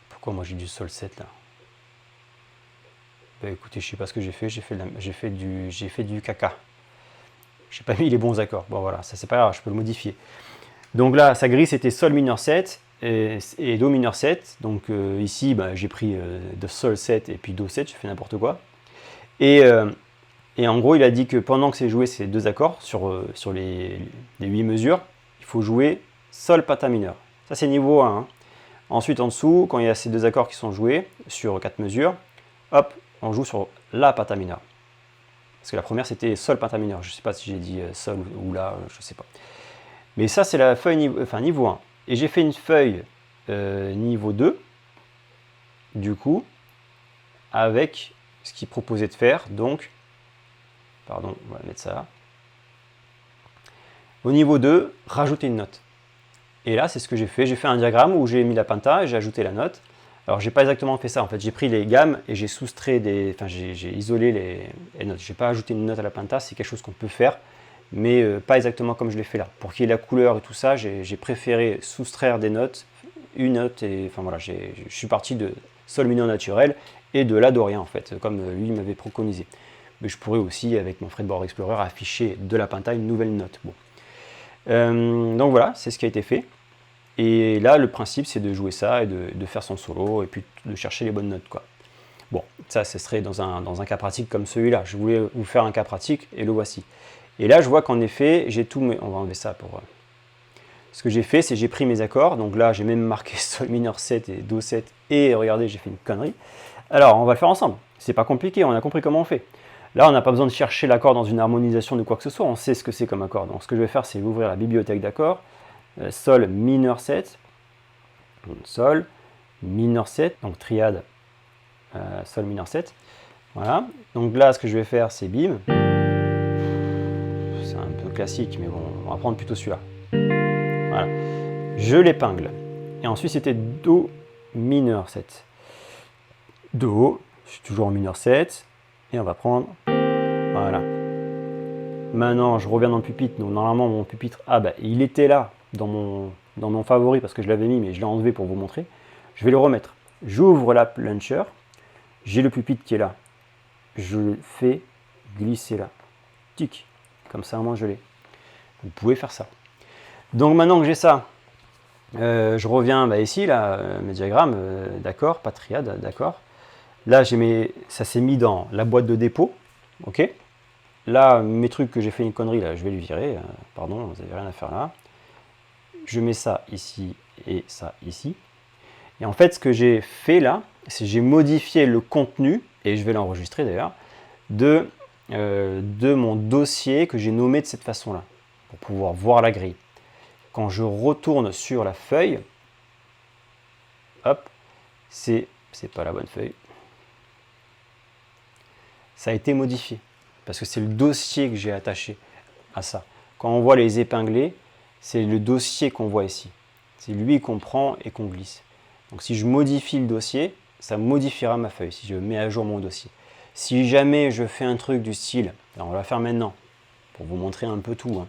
Speaker 1: pourquoi moi j'ai du Sol 7 là? Bah écoutez, je sais pas ce que j'ai fait, j'ai fait du caca. J'ai pas mis les bons accords. Bon voilà, ça c'est pas grave, je peux le modifier. Donc là, sa grille c'était Sol mineur 7 et Do mineur 7. Donc ici, bah, j'ai pris de Sol 7 et puis Do 7, j'ai fait n'importe quoi. Et en gros, il a dit que pendant que c'est joué ces deux accords, sur les 8 mesures, il faut jouer Sol pata mineur. Ça c'est niveau 1. Hein. Ensuite en dessous, quand il y a ces deux accords qui sont joués sur 4 mesures, hop, on joue sur La pata mineur. Parce que la première c'était Sol pata mineur. Je ne sais pas si j'ai dit Sol ou La, je ne sais pas. Mais ça c'est la feuille niveau 1. Et j'ai fait une feuille niveau 2, du coup, avec ce qu'il proposait de faire. Donc, pardon, on va mettre ça là. Au niveau 2, rajouter une note. Et là, c'est ce que j'ai fait. J'ai fait un diagramme où j'ai mis la penta et j'ai ajouté la note. Alors, j'ai pas exactement fait ça. En fait, j'ai pris les gammes et j'ai soustrait j'ai isolé les notes. J'ai pas ajouté une note à la penta. C'est quelque chose qu'on peut faire, mais pas exactement comme je l'ai fait là. Pour qu'il y ait la couleur et tout ça, j'ai préféré soustraire des notes, une note et enfin voilà. Je suis parti de Sol mineur naturel et de La do rien en fait, comme lui m'avait préconisé. Mais je pourrais aussi, avec mon Fretboard Explorer, afficher de la penta une nouvelle note. Bon. Donc voilà, c'est ce qui a été fait. Et là, le principe, c'est de jouer ça et de faire son solo et puis de chercher les bonnes notes, quoi. Bon, ça, ce serait dans un cas pratique comme celui-là. Je voulais vous faire un cas pratique et le voici. Et là, je vois qu'en effet, j'ai tout... On va enlever ça pour... Ce que j'ai fait, c'est j'ai pris mes accords. Donc là, j'ai même marqué Sol mineur 7 et Do 7. Et regardez, j'ai fait une connerie. Alors, on va le faire ensemble. C'est pas compliqué, on a compris comment on fait. Là, on n'a pas besoin de chercher l'accord dans une harmonisation de quoi que ce soit, on sait ce que c'est comme accord. Donc ce que je vais faire, c'est ouvrir la bibliothèque d'accords, Sol mineur 7, Sol mineur 7, donc triade Sol mineur 7. Voilà, donc là, ce que je vais faire, c'est bim. C'est un peu classique, mais bon, on va prendre plutôt celui-là. Voilà, je l'épingle. Et ensuite, c'était Do mineur 7. Do, je suis toujours en mineur 7. Et on va prendre, voilà. Maintenant, je reviens dans le pupitre. Donc, normalement, mon pupitre, il était là dans mon favori parce que je l'avais mis, mais je l'ai enlevé pour vous montrer. Je vais le remettre. J'ouvre la launcher. J'ai le pupitre qui est là. Je le fais glisser là. Tic. Comme ça, moi, je l'ai. Vous pouvez faire ça. Donc, maintenant que j'ai ça, je reviens ici, là, mes diagrammes, d'accord, pas triade, d'accord. Là, ça s'est mis dans la boîte de dépôt, ok. Là, mes trucs que j'ai fait une connerie, là, je vais le virer. Pardon, vous n'avez rien à faire là. Je mets ça ici et ça ici. Et en fait, ce que j'ai fait là, c'est que j'ai modifié le contenu, et je vais l'enregistrer d'ailleurs, de mon dossier que j'ai nommé de cette façon-là, pour pouvoir voir la grille. Quand je retourne sur la feuille, hop, c'est pas la bonne feuille. Ça a été modifié, parce que c'est le dossier que j'ai attaché à ça. Quand on voit les épinglés, c'est le dossier qu'on voit ici. C'est lui qu'on prend et qu'on glisse. Donc si je modifie le dossier, ça modifiera ma feuille, si je mets à jour mon dossier. Si jamais je fais un truc du style, alors on va le faire maintenant, pour vous montrer un peu tout. Hein.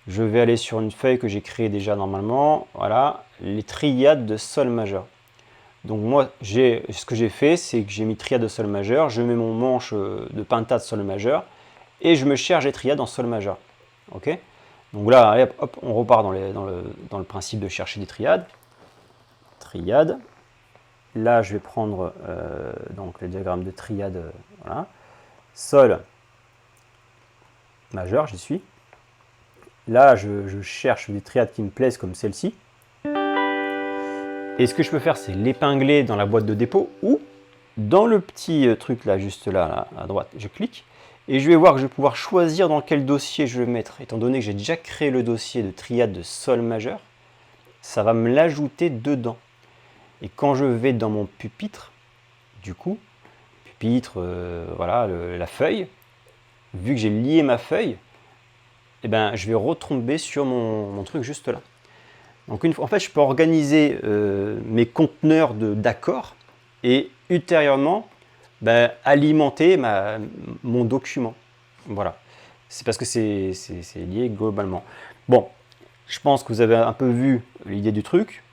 Speaker 1: Je vais aller sur une feuille que j'ai créée déjà normalement, voilà, les triades de Sol majeur. Donc moi, ce que j'ai fait, c'est que j'ai mis triade de Sol majeur, je mets mon manche de penta de Sol majeur, et je me cherche les triades en Sol majeur. Ok. Donc là, allez, hop, on repart dans le principe de chercher des triades. Triade. Là, je vais prendre donc le diagramme de triade. Voilà. Sol majeur, j'y suis. Là, je cherche des triades qui me plaisent comme celle-ci. Et ce que je peux faire, c'est l'épingler dans la boîte de dépôt ou dans le petit truc là, juste là, à droite. Je clique et je vais voir que je vais pouvoir choisir dans quel dossier je vais mettre. Étant donné que j'ai déjà créé le dossier de triade de sol majeur, ça va me l'ajouter dedans. Et quand je vais dans mon pupitre, du coup, pupitre, voilà, la feuille, vu que j'ai lié ma feuille, eh ben, je vais retomber sur mon truc juste là. Donc en fait, je peux organiser mes conteneurs d'accords et ultérieurement alimenter mon document. Voilà. C'est parce que c'est lié globalement. Bon, je pense que vous avez un peu vu l'idée du truc.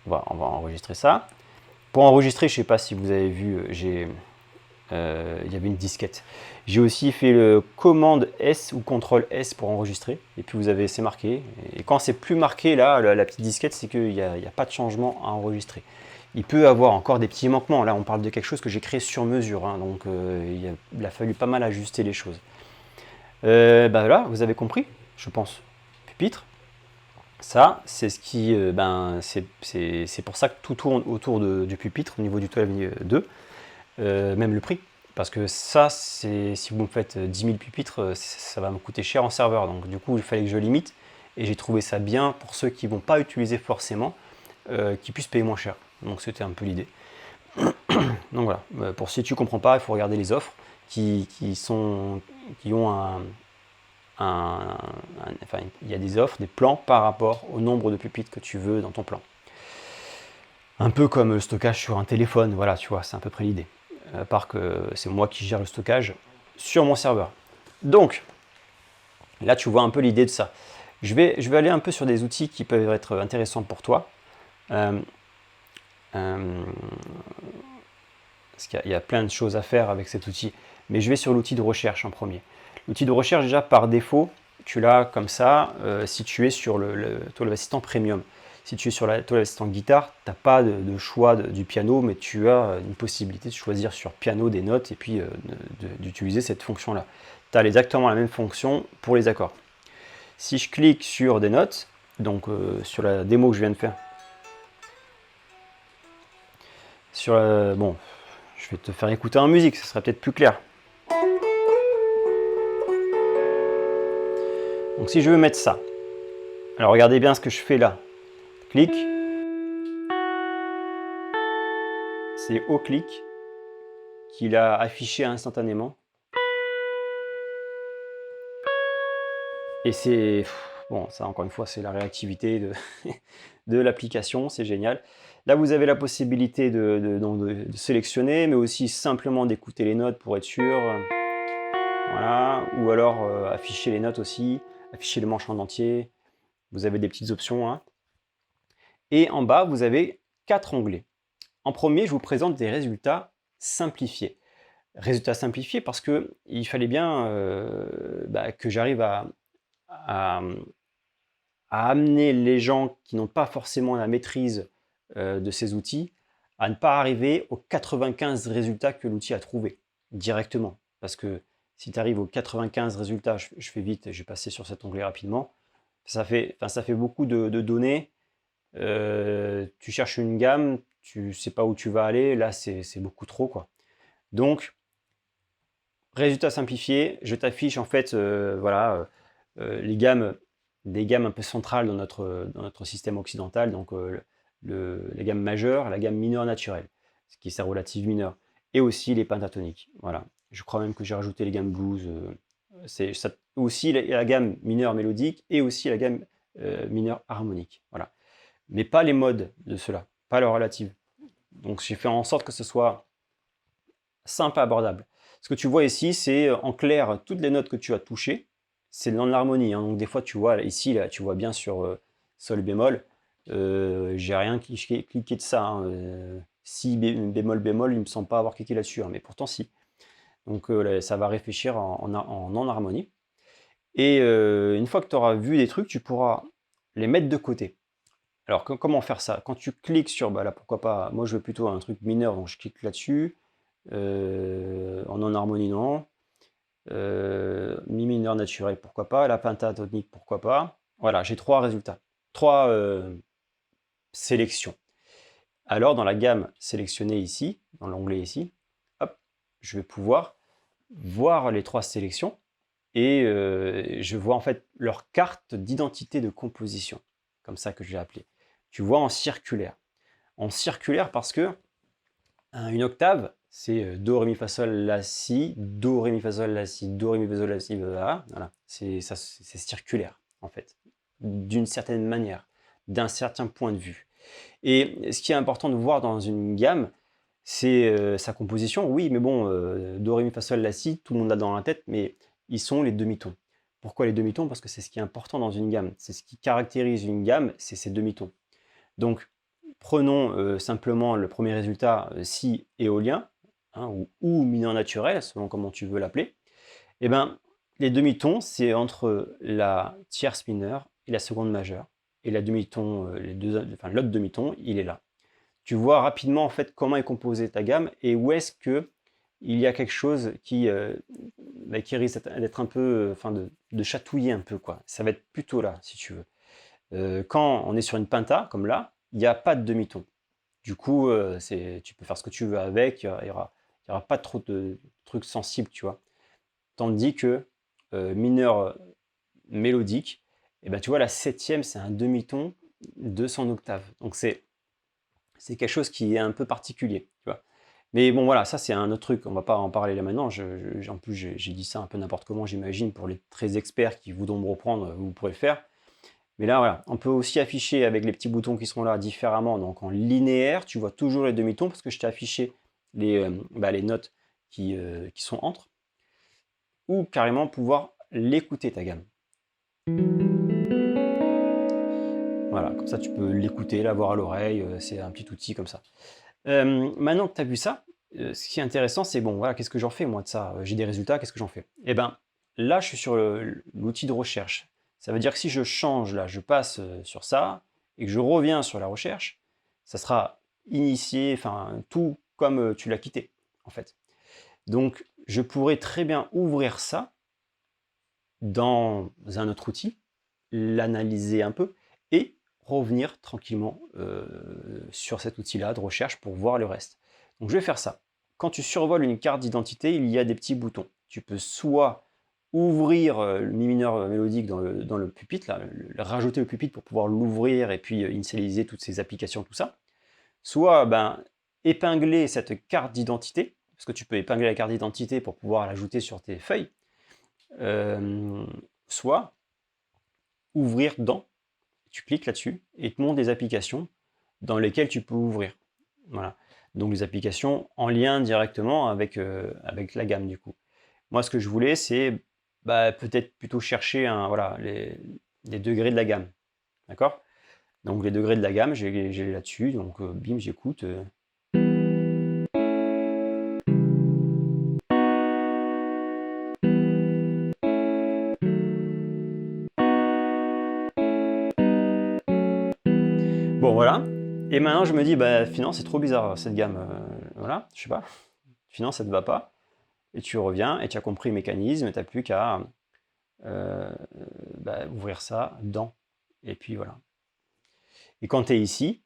Speaker 1: On va enregistrer ça. Pour enregistrer, je ne sais pas si vous avez vu, il y avait une disquette. J'ai aussi fait le commande S ou CTRL S pour enregistrer. Et puis vous avez, c'est marqué. Et quand c'est plus marqué là, la petite disquette, c'est qu'il n'y a pas de changement à enregistrer. Il peut avoir encore des petits manquements. Là, on parle de quelque chose que j'ai créé sur mesure. Hein, donc il a fallu pas mal ajuster les choses. Là, vous avez compris, je pense. Pupitre. Ça, c'est ce qui, c'est pour ça que tout tourne autour du pupitre au niveau du 12 même le prix. Parce que ça, si vous me faites 10 000 pupitres, ça va me coûter cher en serveur. Donc du coup, il fallait que je limite. Et j'ai trouvé ça bien pour ceux qui ne vont pas utiliser forcément, qui puissent payer moins cher. Donc c'était un peu l'idée. Donc voilà, pour si tu ne comprends pas, il faut regarder les offres qui ont enfin, il y a des offres, des plans par rapport au nombre de pupitres que tu veux dans ton plan. Un peu comme le stockage sur un téléphone, voilà, tu vois, c'est à peu près l'idée. À part que c'est moi qui gère le stockage sur mon serveur. Donc, là, tu vois un peu l'idée de ça. Je vais aller un peu sur des outils qui peuvent être intéressants pour toi. Parce qu'il y a plein de choses à faire avec cet outil. Mais je vais sur l'outil de recherche en premier. L'outil de recherche, déjà, par défaut, tu l'as comme ça, si tu es sur le Tool Assistant Premium. Si tu es sur la Tool Assistant guitare, tu n'as pas de choix du piano, mais tu as une possibilité de choisir sur piano des notes et puis d'utiliser cette fonction-là. Tu as exactement la même fonction pour les accords. Si je clique sur des notes, donc sur la démo que je viens de faire, bon, je vais te faire écouter en musique, ça sera peut-être plus clair. Donc si je veux mettre ça, alors regardez bien ce que je fais là. Clic. C'est au clic qu'il a affiché instantanément. Et c'est, bon, ça encore une fois, c'est la réactivité de l'application, c'est génial. Là, vous avez la possibilité de sélectionner, mais aussi simplement d'écouter les notes pour être sûr. Voilà. Ou alors afficher les notes aussi, afficher le manche en entier. Vous avez des petites options. Hein. Et en bas, vous avez 4 onglets. En premier, je vous présente des résultats simplifiés. Résultats simplifiés parce qu'il fallait bien que j'arrive à amener les gens qui n'ont pas forcément la maîtrise de ces outils à ne pas arriver aux 95 résultats que l'outil a trouvé directement. Parce que si tu arrives aux 95 résultats, je fais vite, je vais passer sur cet onglet rapidement, ça fait beaucoup de données. Tu cherches une gamme, tu ne sais pas où tu vas aller, là c'est beaucoup trop, quoi. Donc, résultat simplifié, je t'affiche en fait voilà, les gammes, des gammes un peu centrales dans notre système occidental, donc la gamme majeure, la gamme mineure naturelle, ce qui est sa relative mineure, et aussi les pentatoniques. Voilà. Je crois même que j'ai rajouté les gammes blues. C'est aussi la gamme mineure mélodique et aussi la gamme mineure harmonique. Voilà. Mais pas les modes de cela, pas leur relative. Donc j'ai fait en sorte que ce soit simple et abordable. Ce que tu vois ici, c'est en clair toutes les notes que tu as touchées. C'est dans l'harmonie. Hein. Donc des fois, tu vois ici, là, tu vois bien sur sol bémol. J'ai rien cliqué de ça. Hein. Si bémol bémol, il ne me semble pas avoir cliqué là-dessus. Hein, mais pourtant si. Donc ça va réfléchir en harmonie. Et une fois que tu auras vu des trucs, tu pourras les mettre de côté. Alors, comment faire ça? Quand tu cliques sur, bah là, pourquoi pas, moi je veux plutôt un truc mineur, donc je clique là-dessus. En non-harmonie, non. Mi mineur naturel, pourquoi pas. La pentatonique, pourquoi pas. Voilà, j'ai 3 résultats. 3 sélections. Alors, dans la gamme sélectionnée ici, dans l'onglet ici, hop, je vais pouvoir voir les 3 sélections et je vois en fait leur carte d'identité de composition, comme ça que je l'ai appelé. Tu vois en circulaire. En circulaire parce que une octave, c'est do, ré, mi, fa, sol, la, si, do, ré, mi, fa, sol, la, si, do, ré, mi, fa, sol, la, si, voilà. C'est circulaire en fait, d'une certaine manière, d'un certain point de vue. Et ce qui est important de voir dans une gamme, c'est sa composition. Oui, mais bon, do, ré, mi, fa, sol, la, si, tout le monde l'a dans la tête, mais ils sont les demi-tons. Pourquoi les demi-tons? Parce que c'est ce qui est important dans une gamme. C'est ce qui caractérise une gamme, c'est ces demi-tons. Donc, prenons simplement le premier résultat, si éolien, hein, ou mineur naturel, selon comment tu veux l'appeler. Et ben, les demi-tons, c'est entre la tierce mineure et la seconde majeure. Et la demi-ton, l'autre demi-ton, il est là. Tu vois rapidement en fait comment est composée ta gamme et où est-ce que il y a quelque chose qui risque d'être un peu, de chatouiller un peu quoi. Ça va être plutôt là, si tu veux. Quand on est sur une penta, comme là, il n'y a pas de demi-ton. Du coup, tu peux faire ce que tu veux avec, il n'y aura pas trop de trucs sensibles, tu vois. Tandis que mineur mélodique, et ben, tu vois, la septième, c'est un demi-ton 200 octaves. Donc c'est quelque chose qui est un peu particulier, tu vois. Mais bon, voilà, ça c'est un autre truc, on va pas en parler là maintenant. En plus, j'ai dit ça un peu n'importe comment, j'imagine, pour les très experts qui voudront me reprendre, vous pourrez le faire. Mais là, voilà, on peut aussi afficher avec les petits boutons qui sont là différemment. Donc en linéaire, tu vois toujours les demi-tons parce que je t'ai affiché les notes qui sont entre. Ou carrément pouvoir l'écouter ta gamme. Voilà, comme ça tu peux l'écouter, l'avoir à l'oreille, c'est un petit outil comme ça. Maintenant que tu as vu ça, ce qui est intéressant, c'est bon, voilà, qu'est-ce que j'en fais moi de ça? J'ai des résultats, qu'est-ce que j'en fais? Eh ben, là, je suis sur l'outil de recherche. Ça veut dire que si je change là, je passe sur ça, et que je reviens sur la recherche, ça sera initié, enfin, tout comme tu l'as quitté, en fait. Donc, je pourrais très bien ouvrir ça dans un autre outil, l'analyser un peu, et revenir tranquillement sur cet outil-là de recherche pour voir le reste. Donc je vais faire ça. Quand tu survoles une carte d'identité, il y a des petits boutons. Tu peux soit ouvrir le mi mineur mélodique dans le pupitre, là, rajouter le pupitre pour pouvoir l'ouvrir et puis initialiser toutes ces applications, tout ça. Soit épingler cette carte d'identité, parce que tu peux épingler la carte d'identité pour pouvoir l'ajouter sur tes feuilles. Soit ouvrir dans, tu cliques là-dessus et il te montre des applications dans lesquelles tu peux ouvrir. Voilà. Donc les applications en lien directement avec la gamme du coup. Moi ce que je voulais c'est peut-être plutôt chercher les degrés de la gamme. D'accord? Donc les degrés de la gamme, j'ai là-dessus, donc bim, j'écoute. Bon voilà. Et maintenant je me dis, finalement c'est trop bizarre cette gamme. Voilà, je sais pas. Finalement ça ne te va pas. Et tu reviens et tu as compris le mécanisme, tu n'as plus qu'à ouvrir ça dans. Et puis voilà. Et quand tu es ici,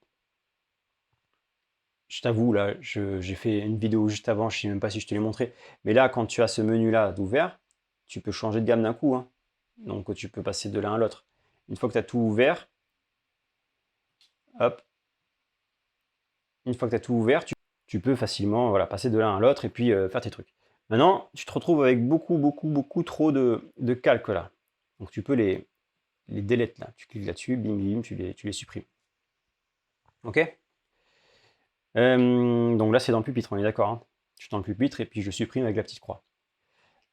Speaker 1: je t'avoue, là, j'ai fait une vidéo juste avant, je ne sais même pas si je te l'ai montré, mais là, quand tu as ce menu-là d'ouvert, tu peux changer de gamme d'un coup. Hein. Donc tu peux passer de l'un à l'autre. Une fois que tu as tout ouvert, hop, une fois que tu as tout ouvert, tu peux facilement passer de l'un à l'autre et puis faire tes trucs. Maintenant, tu te retrouves avec beaucoup trop de calques là. Donc tu peux les delete là. Tu cliques là-dessus, bim bim, tu les supprimes. Ok? Donc là c'est dans le pupitre, on est d'accord. Hein. Je suis dans le pupitre et puis je supprime avec la petite croix.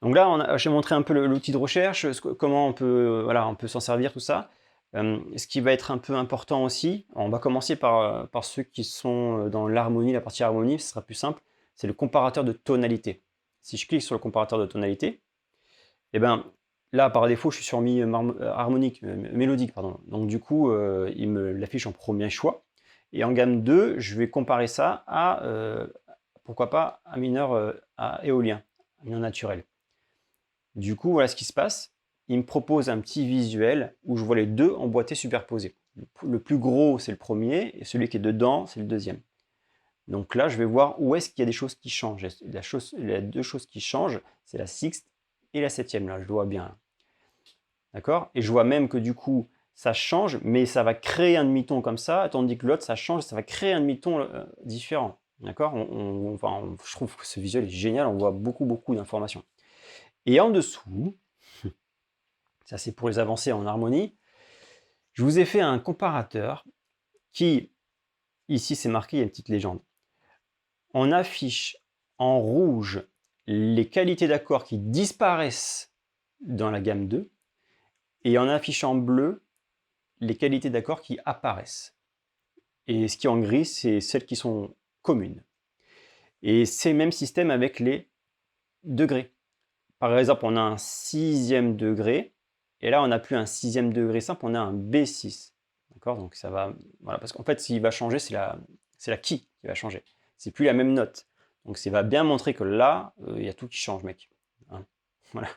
Speaker 1: Donc là, j'ai montré un peu l'outil de recherche, comment on peut s'en servir, tout ça. Ce qui va être un peu important aussi, on va commencer par ceux qui sont dans l'harmonie, la partie harmonie, ce sera plus simple, c'est le comparateur de tonalité. Si je clique sur le comparateur de tonalité, eh ben, Là, par défaut, je suis sur mi harmonique, mélodique, pardon. Donc du coup, il me l'affiche en premier choix. Et en gamme 2, je vais comparer ça à, pourquoi pas, un mineur à éolien, un mineur naturel. Du coup, voilà ce qui se passe. Il me propose un petit visuel où je vois les deux emboîtés superposés. Le plus gros, c'est le premier, et celui qui est dedans, c'est le deuxième. Donc là, je vais voir où est-ce qu'il y a des choses qui changent. Les deux choses qui changent, c'est la sixte et la septième, là, je le vois bien. D'accord? Et je vois même que du coup, ça change, mais ça va créer un demi-ton comme ça, tandis que l'autre, ça change, ça va créer un demi-ton différent. D'accord? Je trouve que ce visuel est génial, on voit beaucoup d'informations. Et en dessous, ça c'est pour les avancées en harmonie, je vous ai fait un comparateur qui, ici c'est marqué, il y a une petite légende. On affiche en rouge les qualités d'accords qui disparaissent dans la gamme 2, et on affiche en bleu les qualités d'accords qui apparaissent. Et ce qui est en gris, c'est celles qui sont communes. Et c'est le même système avec les degrés. Par exemple, on a un 6e degré, et là, on n'a plus un 6e degré simple, on a un B6. D'accord? Donc ça va. Voilà, parce qu'en fait, ce qui va changer, c'est la qui va changer. C'est plus la même note. Donc ça va bien montrer que là, il y a tout qui change, mec. Hein, voilà.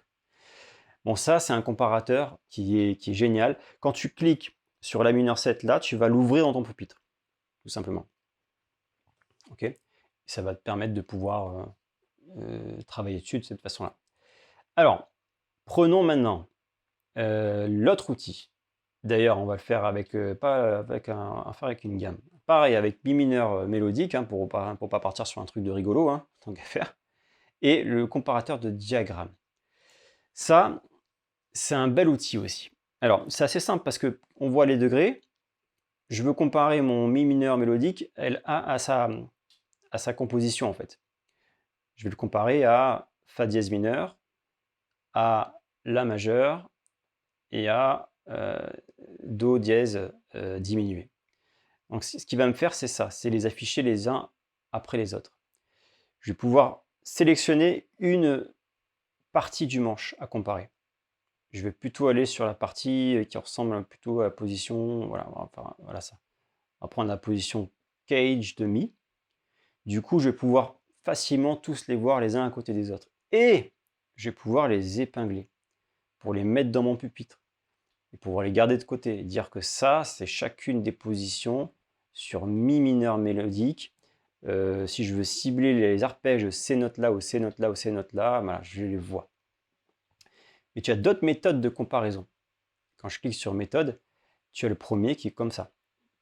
Speaker 1: Bon, ça, c'est un comparateur qui est génial. Quand tu cliques sur la mineur 7 là, tu vas l'ouvrir dans ton pupitre, tout simplement. Ok? Ça va te permettre de pouvoir travailler dessus de cette façon-là. Alors, prenons maintenant l'autre outil. D'ailleurs, on va le faire avec, pas avec avec une gamme. Pareil, avec mi mineur mélodique, hein, pour pas partir sur un truc de rigolo, hein, tant qu'à faire. Et le comparateur de diagramme. Ça, c'est un bel outil aussi. Alors, c'est assez simple parce que on voit les degrés. Je veux comparer mon mi mineur mélodique à sa composition en fait. Je vais le comparer à fa dièse mineur, à la majeur et à do dièse diminué. Donc ce qui va me faire, c'est ça, c'est les afficher les uns après les autres. Je vais pouvoir sélectionner une partie du manche à comparer. Je vais plutôt aller sur la partie qui ressemble plutôt à la position, voilà ça. On va prendre la position cage de mi. Du coup, je vais pouvoir facilement tous les voir les uns à côté des autres. Et je vais pouvoir les épingler pour les mettre dans mon pupitre et pouvoir les garder de côté et dire que ça, c'est chacune des positions sur mi mineur mélodique. Si je veux cibler les arpèges de ces notes-là ou ces notes-là ou ces notes-là, voilà, je les vois. Et tu as d'autres méthodes de comparaison. Quand je clique sur méthode, tu as le premier qui est comme ça.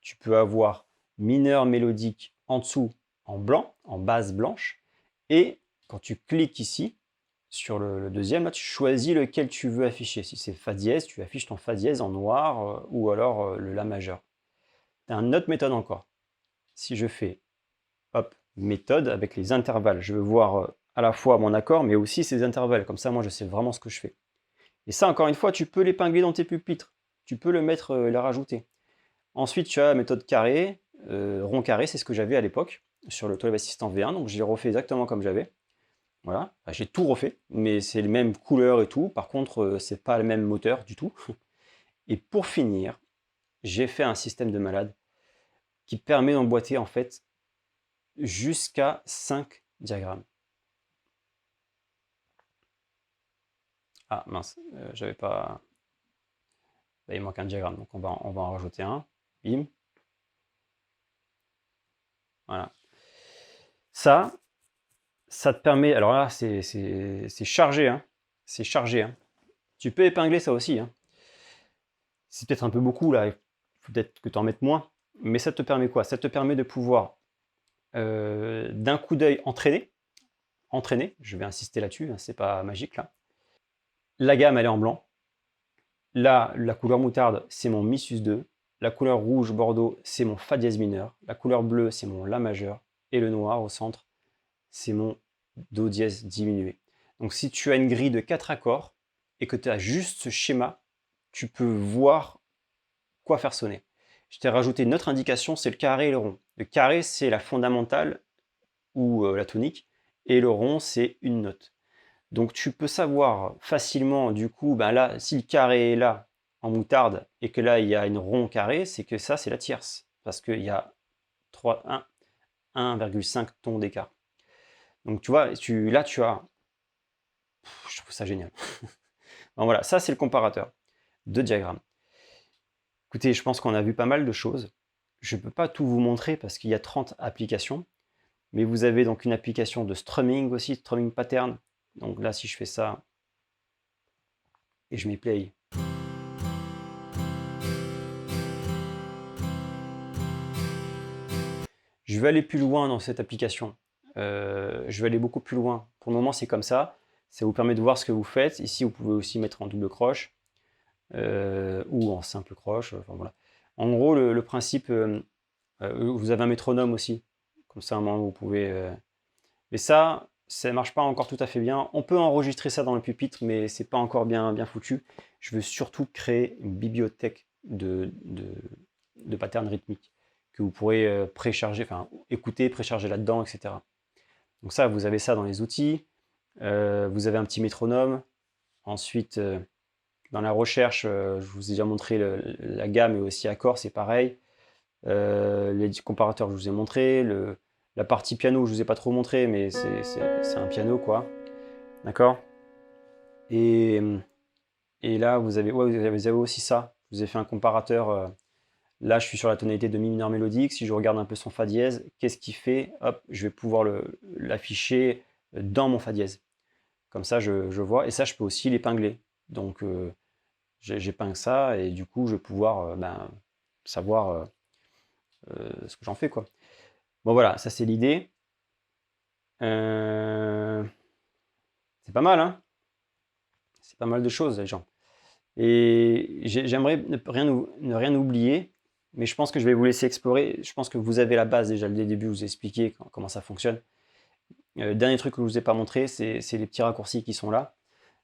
Speaker 1: Tu peux avoir mineur mélodique en dessous en blanc, en base blanche, et quand tu cliques ici, sur le deuxième, là, tu choisis lequel tu veux afficher. Si c'est fa dièse, tu affiches ton fa dièse en noir ou alors le la majeur. Tu as une autre méthode encore. Si je fais hop, méthode avec les intervalles, je veux voir à la fois mon accord mais aussi ses intervalles. Comme ça, moi, je sais vraiment ce que je fais. Et ça, encore une fois, tu peux l'épingler dans tes pupitres. Tu peux le mettre, la rajouter. Ensuite, tu as la méthode carré, rond carré, c'est ce que j'avais à l'époque sur le 12 Assistant V1, donc je l'ai refait exactement comme j'avais. Voilà, j'ai tout refait, mais c'est les mêmes couleurs et tout. Par contre, c'est pas le même moteur du tout. Et pour finir, j'ai fait un système de malade qui permet d'emboîter en fait jusqu'à 5 diagrammes. Ah mince, j'avais pas. Là, il manque un diagramme, donc on va en rajouter un. Bim. Voilà. Ça te permet. Alors là, c'est chargé, hein. C'est chargé, hein. Tu peux épingler ça aussi, hein. C'est peut-être un peu beaucoup là, il faut peut-être que tu en mettes moins. Mais ça te permet quoi? Ça te permet de pouvoir d'un coup d'œil entraîner, je vais insister là-dessus, hein, c'est pas magique là. La gamme elle est en blanc. Là, la couleur moutarde, c'est mon mi sus2. La couleur rouge bordeaux, c'est mon fa dièse mineur. La couleur bleue, c'est mon la majeur. Et le noir au centre, c'est mon do dièse diminué. Donc si tu as une grille de 4 accords et que tu as juste ce schéma, tu peux voir quoi faire sonner. Je t'ai rajouté une autre indication, c'est le carré et le rond. Le carré, c'est la fondamentale ou la tonique, et le rond, c'est une note. Donc tu peux savoir facilement, du coup, ben là, si le carré est là en moutarde et que là il y a une rond carré, c'est que ça c'est la tierce. Parce qu'il y a 1,5 tonnes d'écart. Donc tu vois, là tu as. Je trouve ça génial. Bon, voilà, ça c'est le comparateur de diagrammes. Écoutez, je pense qu'on a vu pas mal de choses. Je ne peux pas tout vous montrer parce qu'il y a 30 applications. Mais vous avez donc une application de strumming aussi, strumming pattern. Donc là, si je fais ça et je mets play, je vais aller plus loin dans cette application. Je vais aller beaucoup plus loin. Pour le moment, c'est comme ça. Ça vous permet de voir ce que vous faites. Ici, vous pouvez aussi mettre en double croche ou en simple croche. Enfin, voilà. En gros, le principe, vous avez un métronome aussi. Comme ça, à un moment, vous pouvez... Mais ça ne marche pas encore tout à fait bien. On peut enregistrer ça dans le pupitre, mais c'est pas encore bien foutu. Je veux surtout créer une bibliothèque de patterns rythmiques que vous pourrez précharger, enfin écouter, précharger là-dedans, etc. Donc ça, vous avez ça dans les outils. Vous avez un petit métronome. Ensuite, dans la recherche, je vous ai déjà montré la gamme et aussi accord, c'est pareil. Les comparateurs, je vous ai montré. La partie piano, je vous ai pas trop montré, mais c'est un piano, quoi. D'accord. et, et là, vous avez aussi ça. Je vous ai fait un comparateur. Là, je suis sur la tonalité de mi mineur mélodique. Si je regarde un peu son fa dièse, qu'est-ce qu'il fait? Hop, je vais pouvoir l'afficher dans mon fa dièse. Comme ça, je vois. Et ça, je peux aussi l'épingler. Donc, j'épingle ça et du coup, je vais pouvoir savoir ce que j'en fais, quoi. Bon, voilà, ça, c'est l'idée. C'est pas mal, hein? C'est pas mal de choses, les gens. Et j'aimerais ne rien oublier, mais je pense que je vais vous laisser explorer. Je pense que vous avez la base déjà dès le début, vous expliquer comment ça fonctionne. Dernier truc que je vous ai pas montré, c'est les petits raccourcis qui sont là.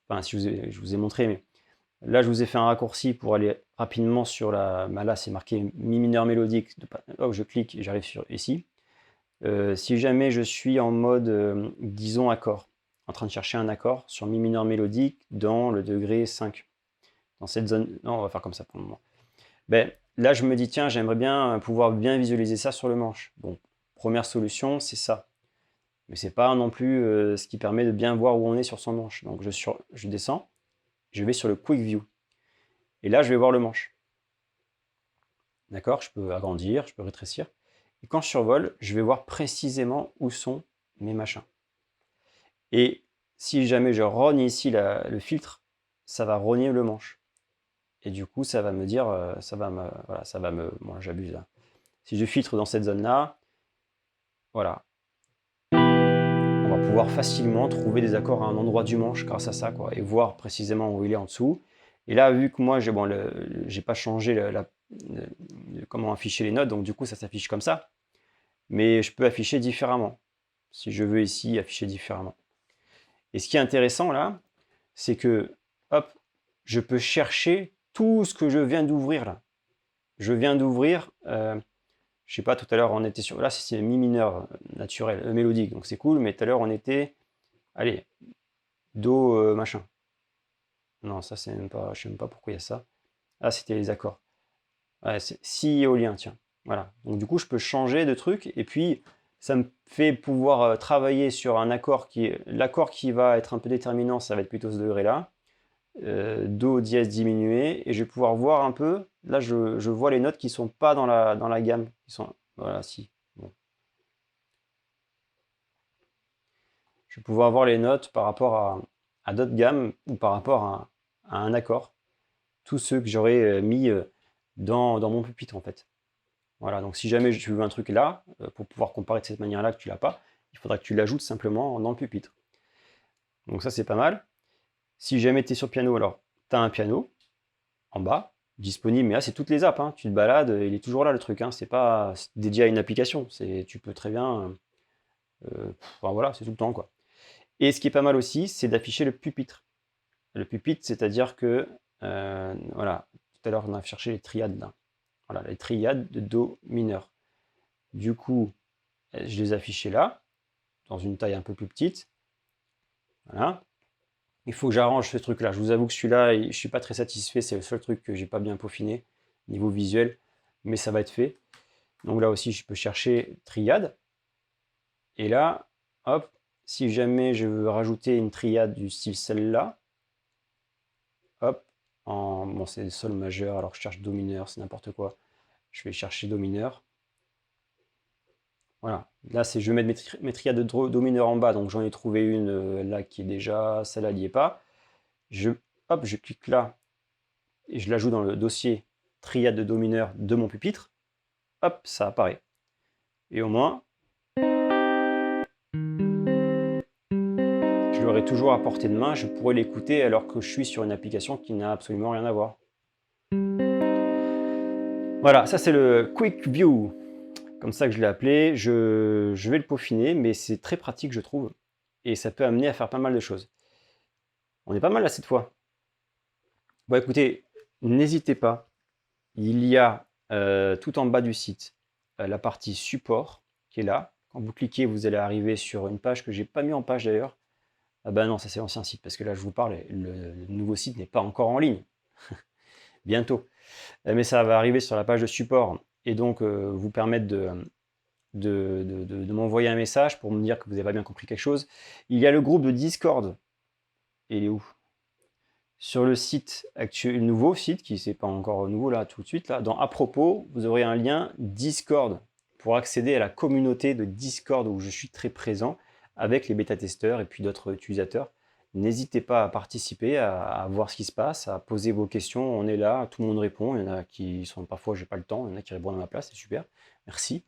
Speaker 1: Enfin, si je vous ai montré, mais là, je vous ai fait un raccourci pour aller rapidement sur la. Là, c'est marqué mi mineur mélodique. Hop, je clique et j'arrive sur ici. Si jamais je suis en mode, disons, accord, en train de chercher un accord sur mi mineur mélodique dans le degré 5, dans cette zone. Non, on va faire comme ça pour le moment. Ben, là, je me dis, tiens, j'aimerais bien pouvoir bien visualiser ça sur le manche. Bon, première solution, c'est ça. Mais c'est pas non plus ce qui permet de bien voir où on est sur son manche. Donc je descends, je vais sur le Quick View. Et là, je vais voir le manche. D'accord? Je peux agrandir, je peux rétrécir. Et quand je survole, je vais voir précisément où sont mes machins. Et si jamais je rogne ici le filtre, ça va rogner le manche. Et du coup, ça va me dire, moi j'abuse là. Si je filtre dans cette zone-là, voilà, on va pouvoir facilement trouver des accords à un endroit du manche grâce à ça, quoi, et voir précisément où il est en dessous. Et là, vu que moi, j'ai pas changé comment afficher les notes, donc du coup, ça s'affiche comme ça. Mais je peux afficher différemment, si je veux ici afficher différemment. Et ce qui est intéressant là, c'est que, hop, je peux chercher tout ce que je viens d'ouvrir là. Je viens d'ouvrir, je sais pas, tout à l'heure on était sur, là c'est mi mineur naturel, mélodique, donc c'est cool, mais tout à l'heure on était, allez, do machin. Non, ça c'est même pas, je sais même pas pourquoi il y a ça. Ah, c'était les accords. Ouais, c'est si éolien, tiens. Voilà. Donc du coup, je peux changer de truc et puis ça me fait pouvoir travailler sur un accord l'accord qui va être un peu déterminant, ça va être plutôt ce degré-là. Do dièse diminué et je vais pouvoir voir un peu. Là, je vois les notes qui sont pas dans la gamme. Qui sont, voilà, si. Bon. Je vais pouvoir voir les notes par rapport à d'autres gammes ou par rapport à un accord. Tous ceux que j'aurais mis dans mon pupitre en fait. Voilà, donc si jamais tu veux un truc là, pour pouvoir comparer de cette manière-là que tu l'as pas, il faudra que tu l'ajoutes simplement dans le pupitre. Donc ça c'est pas mal. Si jamais tu es sur piano, alors tu as un piano en bas, disponible, mais là c'est toutes les apps, hein. Tu te balades, il est toujours là le truc, hein. C'est pas dédié à une application, tu peux très bien, enfin, voilà, c'est tout le temps quoi. Et ce qui est pas mal aussi, c'est d'afficher le pupitre. Le pupitre, c'est-à-dire que, voilà, tout à l'heure on a cherché les triades là. Voilà, les triades de Do mineur. Du coup, je les affichais là, dans une taille un peu plus petite. Voilà. Il faut que j'arrange ce truc-là. Je vous avoue que celui-là, je suis pas très satisfait. C'est le seul truc que j'ai pas bien peaufiné niveau visuel, mais ça va être fait. Donc là aussi, je peux chercher triade. Et là, hop, si jamais je veux rajouter une triade du style celle-là, hop, bon, c'est sol majeur, alors je cherche do mineur, c'est n'importe quoi. Je vais chercher do mineur. Voilà, là je vais mettre mes triades de do mineur en bas, donc j'en ai trouvé une là qui est déjà, celle-là n'y est pas. Hop, je clique là et je l'ajoute dans le dossier triade de do mineur de mon pupitre. Hop, ça apparaît. Et au moins, je l'aurai toujours à portée de main, je pourrais l'écouter alors que je suis sur une application qui n'a absolument rien à voir. Voilà, ça c'est le Quick View, comme ça que je l'ai appelé. Je vais le peaufiner, mais c'est très pratique je trouve, et ça peut amener à faire pas mal de choses. On est pas mal là cette fois. Bon écoutez, n'hésitez pas, il y a tout en bas du site la partie support qui est là. Quand vous cliquez, vous allez arriver sur une page que j'ai pas mis en page d'ailleurs. Ah ben non, ça c'est l'ancien site, parce que là je vous parle, le nouveau site n'est pas encore en ligne. Bientôt. Mais ça va arriver sur la page de support et donc vous permettre de m'envoyer un message pour me dire que vous n'avez pas bien compris quelque chose. Il y a le groupe de Discord. Et il est où? Sur le site actuel, le nouveau site, qui n'est pas encore nouveau là tout de suite, là, dans à propos, vous aurez un lien Discord pour accéder à la communauté de Discord où je suis très présent avec les bêta-testeurs et puis d'autres utilisateurs. N'hésitez pas à participer, à voir ce qui se passe, à poser vos questions. On est là, tout le monde répond. Il y en a qui sont parfois, j'ai pas le temps, il y en a qui répondent à ma place, c'est super. Merci.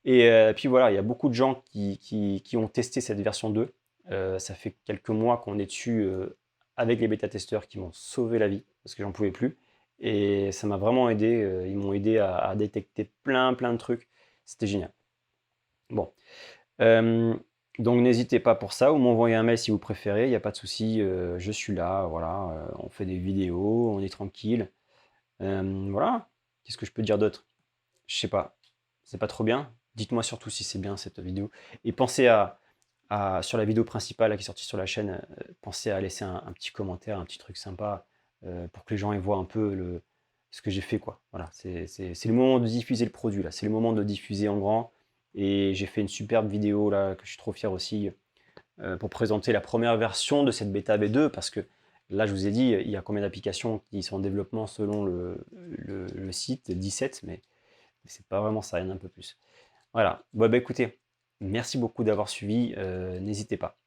Speaker 1: Et puis voilà, il y a beaucoup de gens qui ont testé cette version 2. Ça fait quelques mois qu'on est dessus avec les bêta-testeurs qui m'ont sauvé la vie parce que j'en pouvais plus. Et ça m'a vraiment aidé. Ils m'ont aidé à détecter plein de trucs. C'était génial. Bon. Donc n'hésitez pas pour ça, ou m'envoyer un mail si vous préférez, il n'y a pas de souci, je suis là, voilà, on fait des vidéos, on est tranquille. Voilà, qu'est-ce que je peux dire d'autre? Je sais pas, c'est pas trop bien? Dites-moi surtout si c'est bien cette vidéo. Et pensez sur la vidéo principale là, qui est sortie sur la chaîne, pensez à laisser un petit commentaire, un petit truc sympa, pour que les gens y voient un peu ce que j'ai fait, quoi. Voilà, c'est le moment de diffuser le produit, là, c'est le moment de diffuser en grand. Et j'ai fait une superbe vidéo là, que je suis trop fier aussi, pour présenter la première version de cette bêta V2, parce que là, je vous ai dit, il y a combien d'applications qui sont en développement selon le site, 17, mais c'est pas vraiment ça, il y en a un peu plus. Voilà, bon, bah, écoutez, merci beaucoup d'avoir suivi, n'hésitez pas.